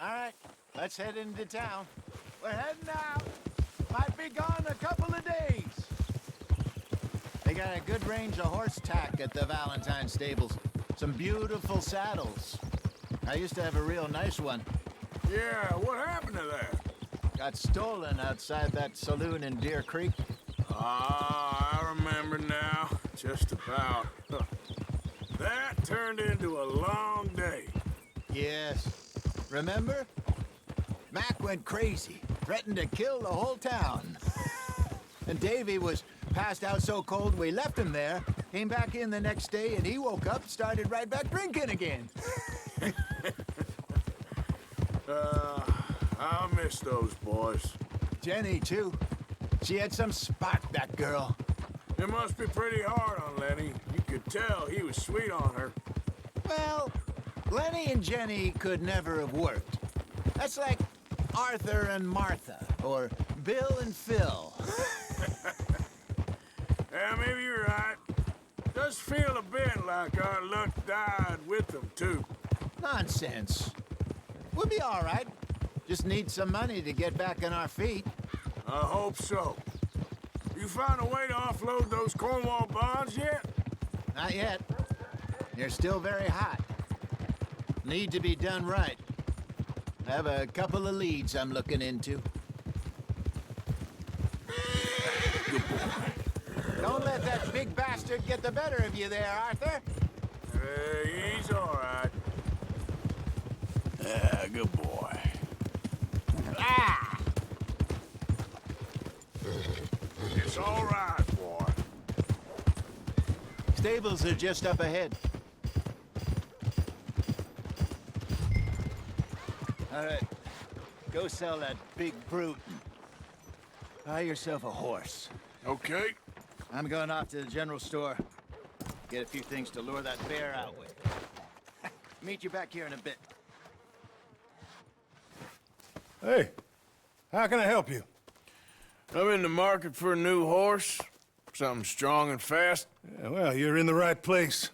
[SPEAKER 2] All right, let's head into town. We're heading out. Might be gone a couple of days. They got a good range of horse tack at the Valentine stables. Some beautiful saddles. I used to have a real nice one.
[SPEAKER 4] Yeah, what happened to that?
[SPEAKER 2] Got stolen outside that saloon in Deer Creek.
[SPEAKER 4] Ah, I remember now. Just about. That turned into a long day.
[SPEAKER 2] Yes. Remember? Mac went crazy, threatened to kill the whole town. And Davy was passed out so cold we left him there. Came back in the next day and he woke up, started right back drinking again.
[SPEAKER 4] I'll miss those boys.
[SPEAKER 2] Jenny, too. She had some spark, that girl.
[SPEAKER 4] It must be pretty hard on Lenny. You could tell he was sweet on her.
[SPEAKER 2] Well, Lenny and Jenny could never have worked. That's like Arthur and Martha, or Bill and Phil.
[SPEAKER 4] Yeah, maybe you're right. Does feel a bit like our luck died with them, too.
[SPEAKER 2] Nonsense. We'll be all right. Just need some money to get back on our feet.
[SPEAKER 4] I hope so. You found a way to offload those Cornwall bonds yet?
[SPEAKER 2] Not yet. They're still very hot. Need to be done right. I have a couple of leads I'm looking into. Don't let that big bastard get the better of you there, Arthur.
[SPEAKER 4] He's all right.
[SPEAKER 3] Good boy.
[SPEAKER 2] Ah!
[SPEAKER 4] It's all right, boy.
[SPEAKER 2] Stables are just up ahead. All right. Go sell that big brute. Buy yourself a horse.
[SPEAKER 4] Okay.
[SPEAKER 2] I'm going off to the general store. Get a few things to lure that bear out with. Meet you back here in a bit.
[SPEAKER 4] Hey, how can I help you? I'm in the market for a new horse. Something strong and fast.
[SPEAKER 16] Yeah, well, you're in the right place.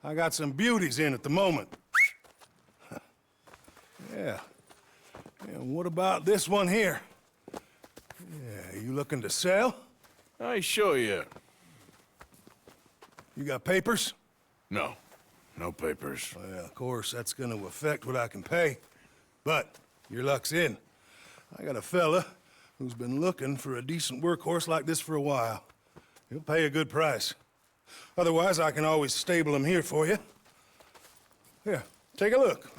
[SPEAKER 16] I got some beauties in at the moment. Yeah. And what about this one here? Yeah, you looking to sell?
[SPEAKER 4] I ain't sure yet.
[SPEAKER 16] You got papers?
[SPEAKER 4] No. No papers.
[SPEAKER 16] Well, of course, that's gonna affect what I can pay. But your luck's in. I got a fella who's been looking for a decent workhorse like this for a while. He'll pay a good price. Otherwise, I can always stable him here for you. Here, take a look.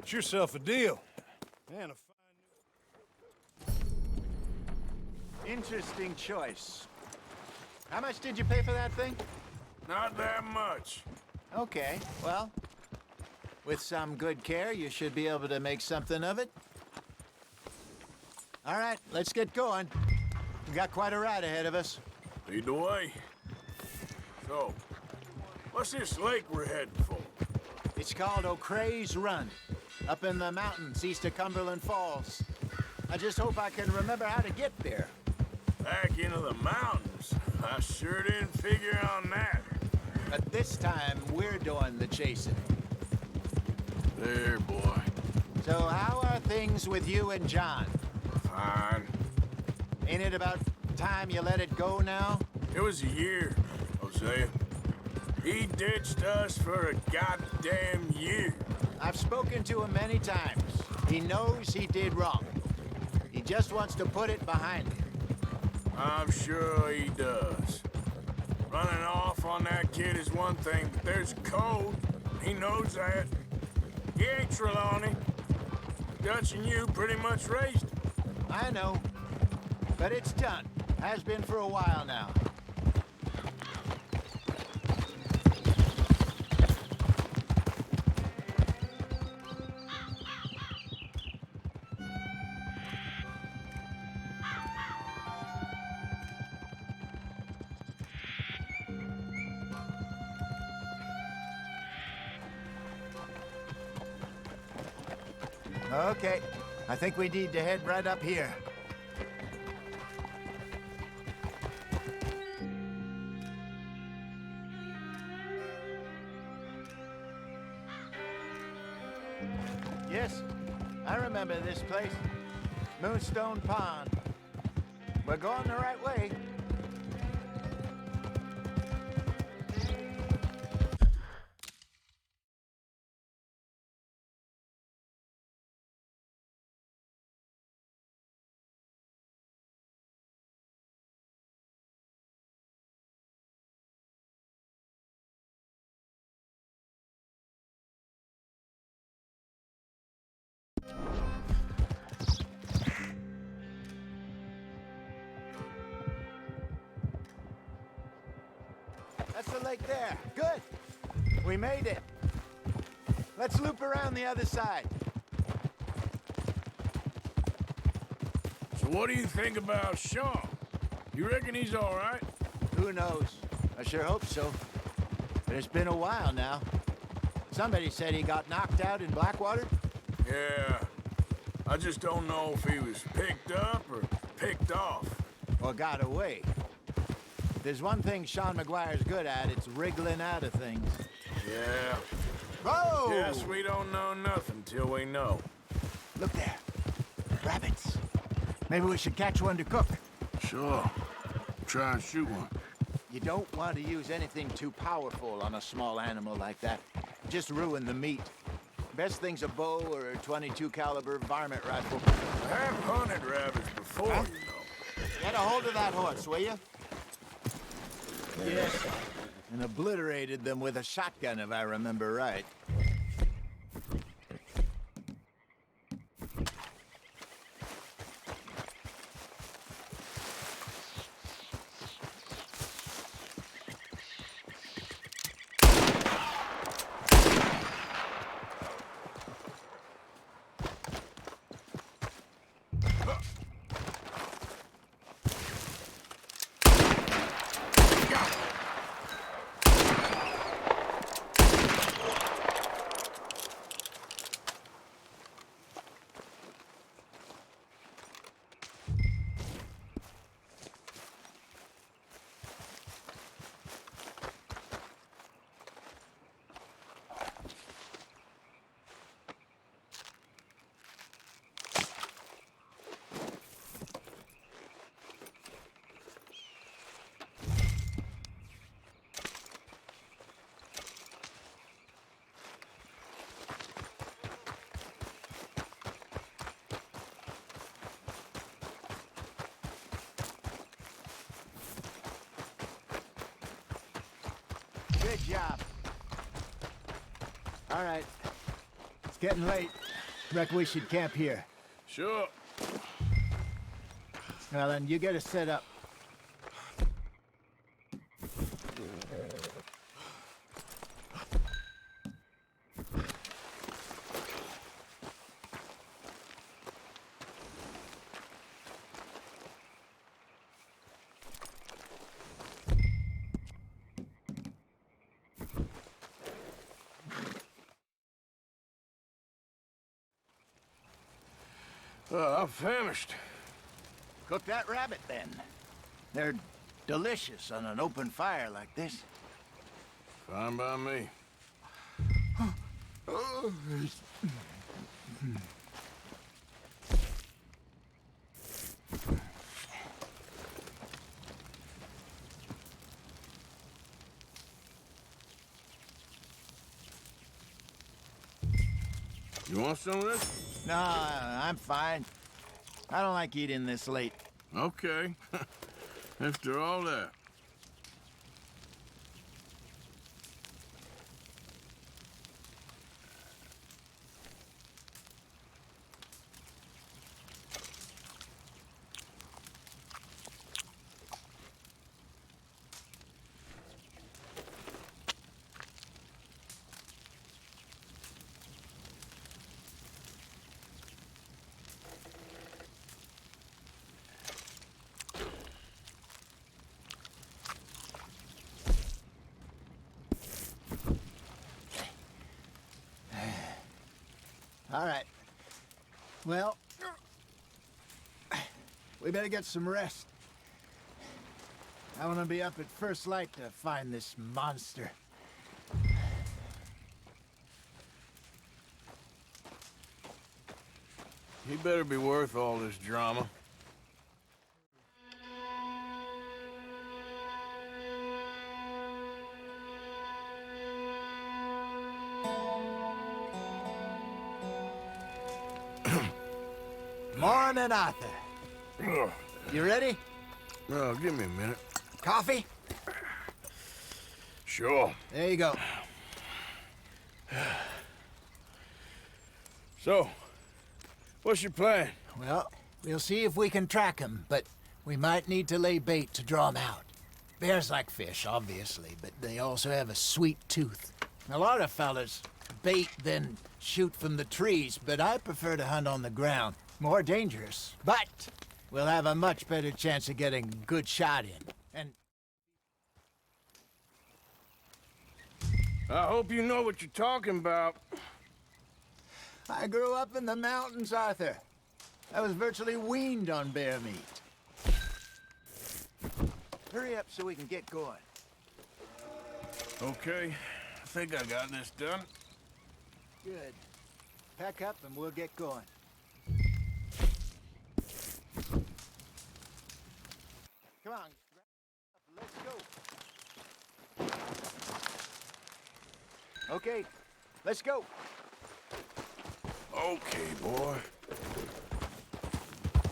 [SPEAKER 16] Get yourself a deal. And a
[SPEAKER 2] Interesting choice. How much did you pay for that thing?
[SPEAKER 4] Not that much.
[SPEAKER 2] Okay, well, with some good care, you should be able to make something of it. All right, let's get going. We got quite a ride ahead of us.
[SPEAKER 4] Lead the way. So, what's this lake we're heading for?
[SPEAKER 2] It's called O'Creagh's Run, up in the mountains east of Cumberland Falls. I just hope I can remember how to get there.
[SPEAKER 4] Back into the mountains? I sure didn't figure on that.
[SPEAKER 2] But this time, we're doing the chasing.
[SPEAKER 4] There, boy.
[SPEAKER 2] So how are things with you and John?
[SPEAKER 4] Fine.
[SPEAKER 2] Ain't it about time you let it go now?
[SPEAKER 4] It was a year, Hosea. He ditched us for a goddamn year.
[SPEAKER 2] I've spoken to him many times. He knows he did wrong. He just wants to put it behind him.
[SPEAKER 4] I'm sure he does. Running off on that kid is one thing, but there's a code. He knows that. He ain't Trelawney. Dutch and you pretty much raised him.
[SPEAKER 2] I know. But it's done. Has been for a while now. Okay, I think we need to head right up here. Yes, I remember this place. Moonstone Pond. We're going the right way. That's the lake there. Good. We made it. Let's loop around the other side.
[SPEAKER 4] So what do you think about Sean? You reckon he's all right?
[SPEAKER 2] Who knows? I sure hope so. But it's been a while now. Somebody said he got knocked out in Blackwater?
[SPEAKER 4] Yeah. I just don't know if he was picked up or picked off.
[SPEAKER 2] Or got away. If there's one thing Sean McGuire's good at, it's wriggling out of things.
[SPEAKER 4] Yeah.
[SPEAKER 2] Whoa!
[SPEAKER 4] Guess we don't know nothing till we know.
[SPEAKER 2] Look there. Rabbits. Maybe we should catch one to cook.
[SPEAKER 4] Sure. Try and shoot one.
[SPEAKER 2] You don't want to use anything too powerful on a small animal like that. Just ruin the meat. Best thing's a bow or a .22 caliber varmint rifle.
[SPEAKER 4] I have hunted rabbits before,
[SPEAKER 2] Huh?
[SPEAKER 4] you know.
[SPEAKER 2] Get a hold of that horse, will you? Yes. And obliterated them with a shotgun, if I remember right. Good job. All right. It's getting late. Reckon we should camp here.
[SPEAKER 4] Sure.
[SPEAKER 2] Well, then, you get us set up.
[SPEAKER 4] I'm famished.
[SPEAKER 2] Cook that rabbit, then. They're delicious on an open fire like this.
[SPEAKER 4] Fine by me. You want some of this?
[SPEAKER 2] No, I'm fine. I don't like eating this late.
[SPEAKER 4] Okay. After all that.
[SPEAKER 2] All right. Well, we better get some rest. I want to be up at first light to find this monster.
[SPEAKER 4] He better be worth all this drama.
[SPEAKER 2] Morning, Arthur. You ready?
[SPEAKER 4] No, give me a minute.
[SPEAKER 2] Coffee?
[SPEAKER 4] Sure.
[SPEAKER 2] There you go.
[SPEAKER 4] So, what's your plan?
[SPEAKER 2] Well, we'll see if we can track him, but we might need to lay bait to draw him out. Bears like fish, obviously, but they also have a sweet tooth. A lot of fellas bait, then shoot from the trees, but I prefer to hunt on the ground. More dangerous, but we'll have a much better chance of getting a good shot in. And
[SPEAKER 4] I hope you know what you're talking about.
[SPEAKER 2] I grew up in the mountains, Arthur. I was virtually weaned on bear meat. Hurry up so we can get going.
[SPEAKER 4] Okay, I think I got this done.
[SPEAKER 2] Good. Pack up and we'll get going. Come on, let's go. Okay, let's go.
[SPEAKER 4] Okay, boy.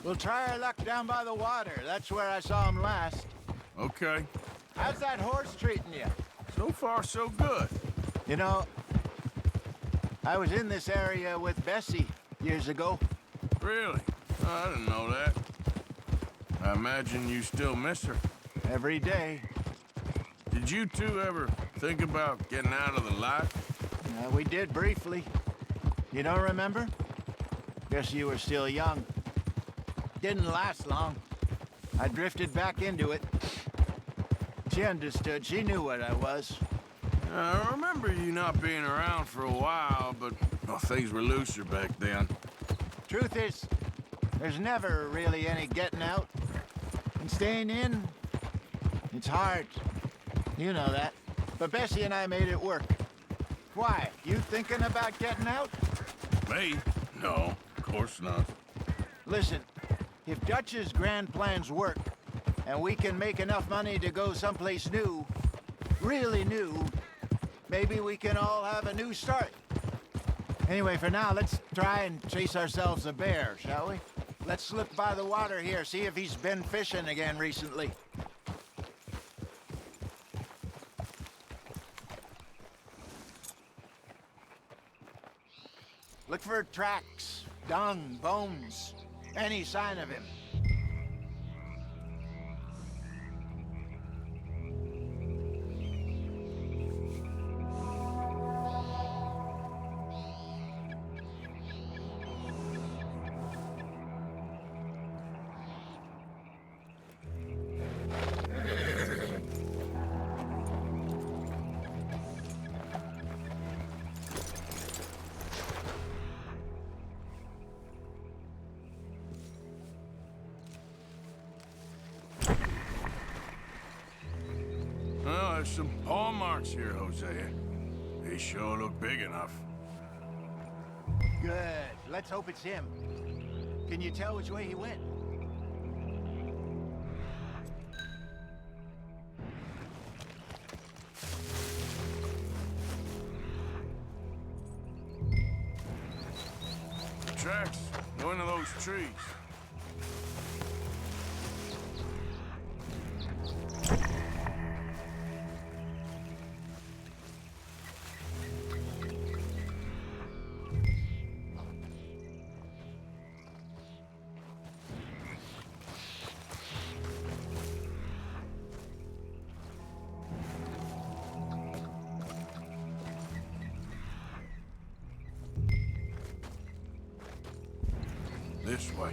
[SPEAKER 2] We'll try our luck down by the water. That's where I saw him last.
[SPEAKER 4] Okay.
[SPEAKER 2] How's that horse treating you?
[SPEAKER 4] So far, so good.
[SPEAKER 2] You know, I was in this area with Bessie years ago.
[SPEAKER 4] Really? I didn't know that. I imagine you still miss her.
[SPEAKER 2] Every day.
[SPEAKER 4] Did you two ever think about getting out of the life?
[SPEAKER 2] We did briefly. You don't remember? Guess you were still young. Didn't last long. I drifted back into it. She understood. She knew what I was.
[SPEAKER 4] I remember you not being around for a while, but things were looser back then.
[SPEAKER 2] Truth is, there's never really any getting out. And staying in, it's hard. You know that. But Bessie and I made it work. Why? You thinking about getting out?
[SPEAKER 4] Me? No, of course not.
[SPEAKER 2] Listen, if Dutch's grand plans work, and we can make enough money to go someplace new, really new, maybe we can all have a new start. Anyway, for now, let's try and chase ourselves a bear, shall we? Let's slip by the water here, see if he's been fishing again recently. Look for tracks, dung, bones, any sign of him.
[SPEAKER 4] Well, there's some paw marks here, Hosea. They sure look big enough.
[SPEAKER 2] Good. Let's hope it's him. Can you tell which way he went?
[SPEAKER 4] Tracks go into those trees. This way.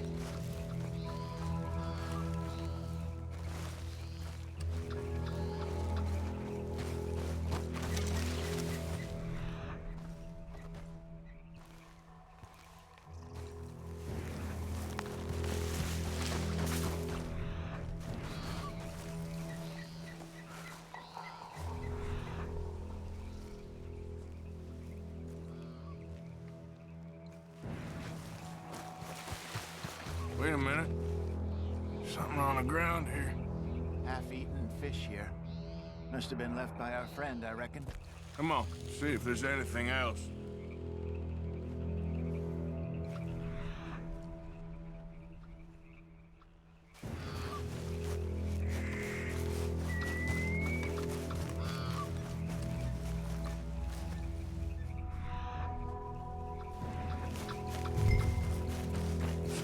[SPEAKER 4] Wait a minute. Something on the ground here.
[SPEAKER 2] Half-eaten fish here. Must have been left by our friend, I reckon.
[SPEAKER 4] Come on, see if there's anything else.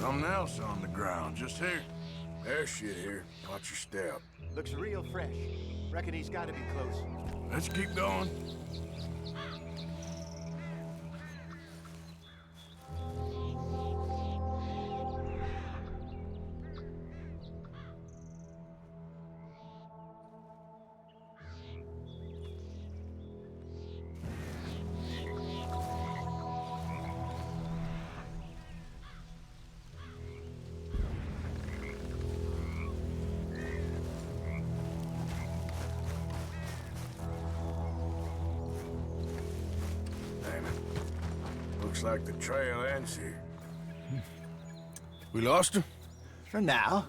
[SPEAKER 4] Something else on the ground, just here. There's shit here. Watch your step.
[SPEAKER 2] Looks real fresh. Reckon he's got to be close.
[SPEAKER 4] Let's keep going. Looks like the trail ends here. We lost him?
[SPEAKER 2] For now.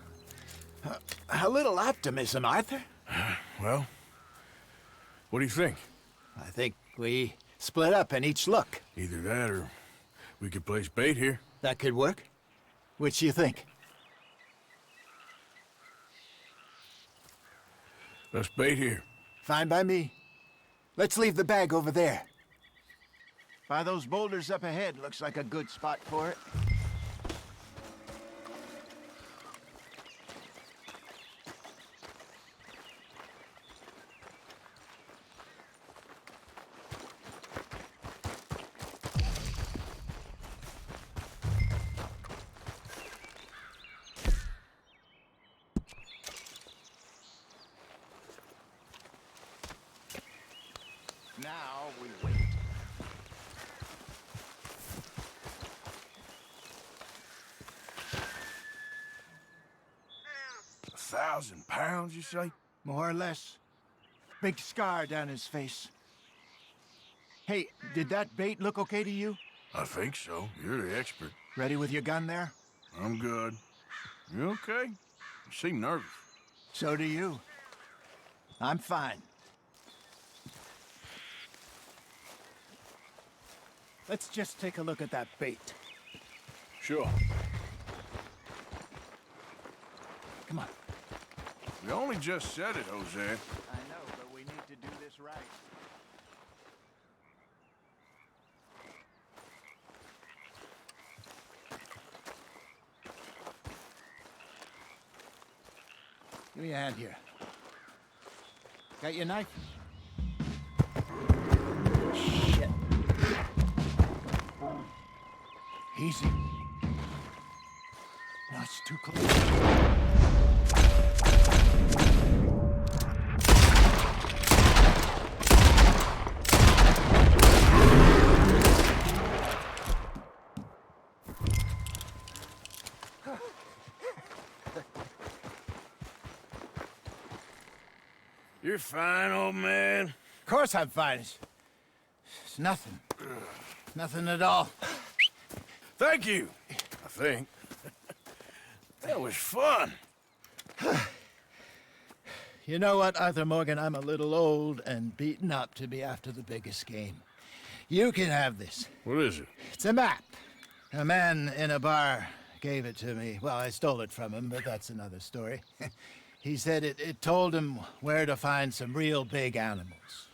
[SPEAKER 2] A little optimism, Arthur.
[SPEAKER 4] Well, what do you think?
[SPEAKER 2] I think we split up and each look.
[SPEAKER 4] Either that or we could place bait here.
[SPEAKER 2] That could work. Which you think?
[SPEAKER 4] Let's bait here.
[SPEAKER 2] Fine by me. Let's leave the bag over there. By those boulders up ahead, looks like a good spot for it. Now we wait.
[SPEAKER 4] £1,000, you say?
[SPEAKER 2] More or less. Big scar down his face. Hey, did that bait look okay to you?
[SPEAKER 4] I think so. You're the expert.
[SPEAKER 2] Ready with your gun there?
[SPEAKER 4] I'm good. You okay? You seem nervous.
[SPEAKER 2] So do you. I'm fine. Let's just take a look at that bait.
[SPEAKER 4] Sure.
[SPEAKER 2] Come on.
[SPEAKER 4] We only just said it, Jose.
[SPEAKER 2] I know, but we need to do this right. Give me a hand here. Got your knife? Shit. Easy. No, it's too close.
[SPEAKER 4] You're fine, old man.
[SPEAKER 2] Of course I'm fine. It's nothing. Nothing at all.
[SPEAKER 4] Thank you, I think. That was fun.
[SPEAKER 2] You know what, Arthur Morgan? I'm a little old and beaten up to be after the biggest game. You can have this.
[SPEAKER 4] What is it?
[SPEAKER 2] It's a map. A man in a bar gave it to me. Well, I stole it from him, but that's another story. He said it told him where to find some real big animals.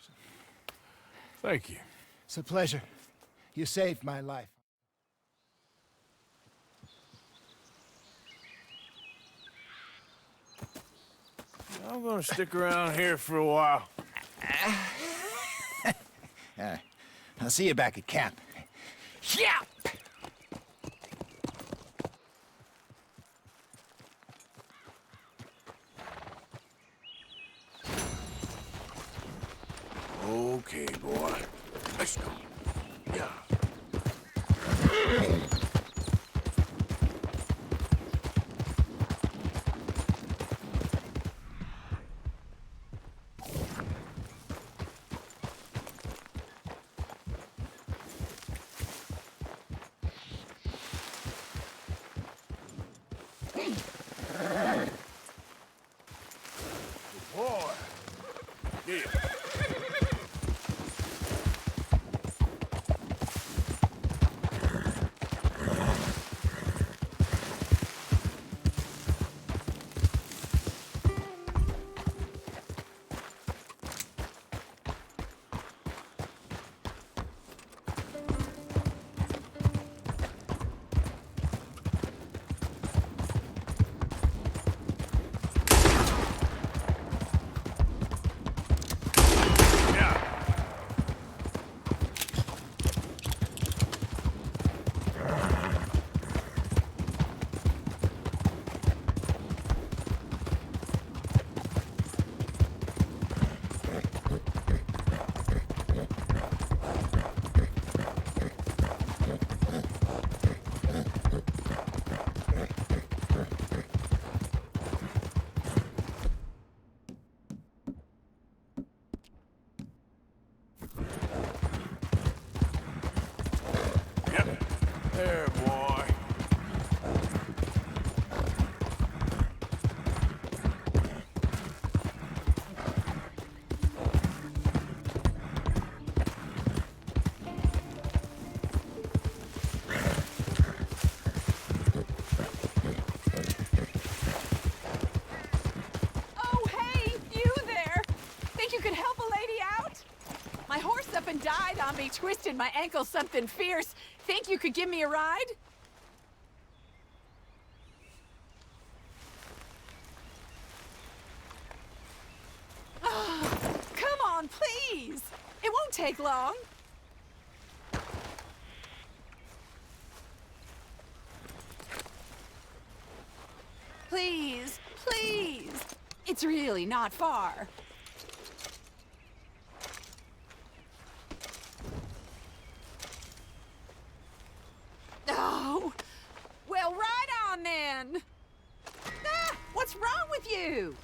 [SPEAKER 4] Thank you.
[SPEAKER 2] It's a pleasure. You saved my life.
[SPEAKER 4] I'm gonna stick around here for a while.
[SPEAKER 2] I'll see you back at camp. Yeah!
[SPEAKER 4] Okay, boy. Let's go. Yeah. Boy. Yeah. There, boy.
[SPEAKER 17] Oh, hey, you there. Think you could help a lady out? My horse up and died on me, twisted my ankle something fierce. Think you could give me a ride? Come on, please. It won't take long. Please, please. It's really not far. Oh, well, right on then. Ah, what's wrong with you?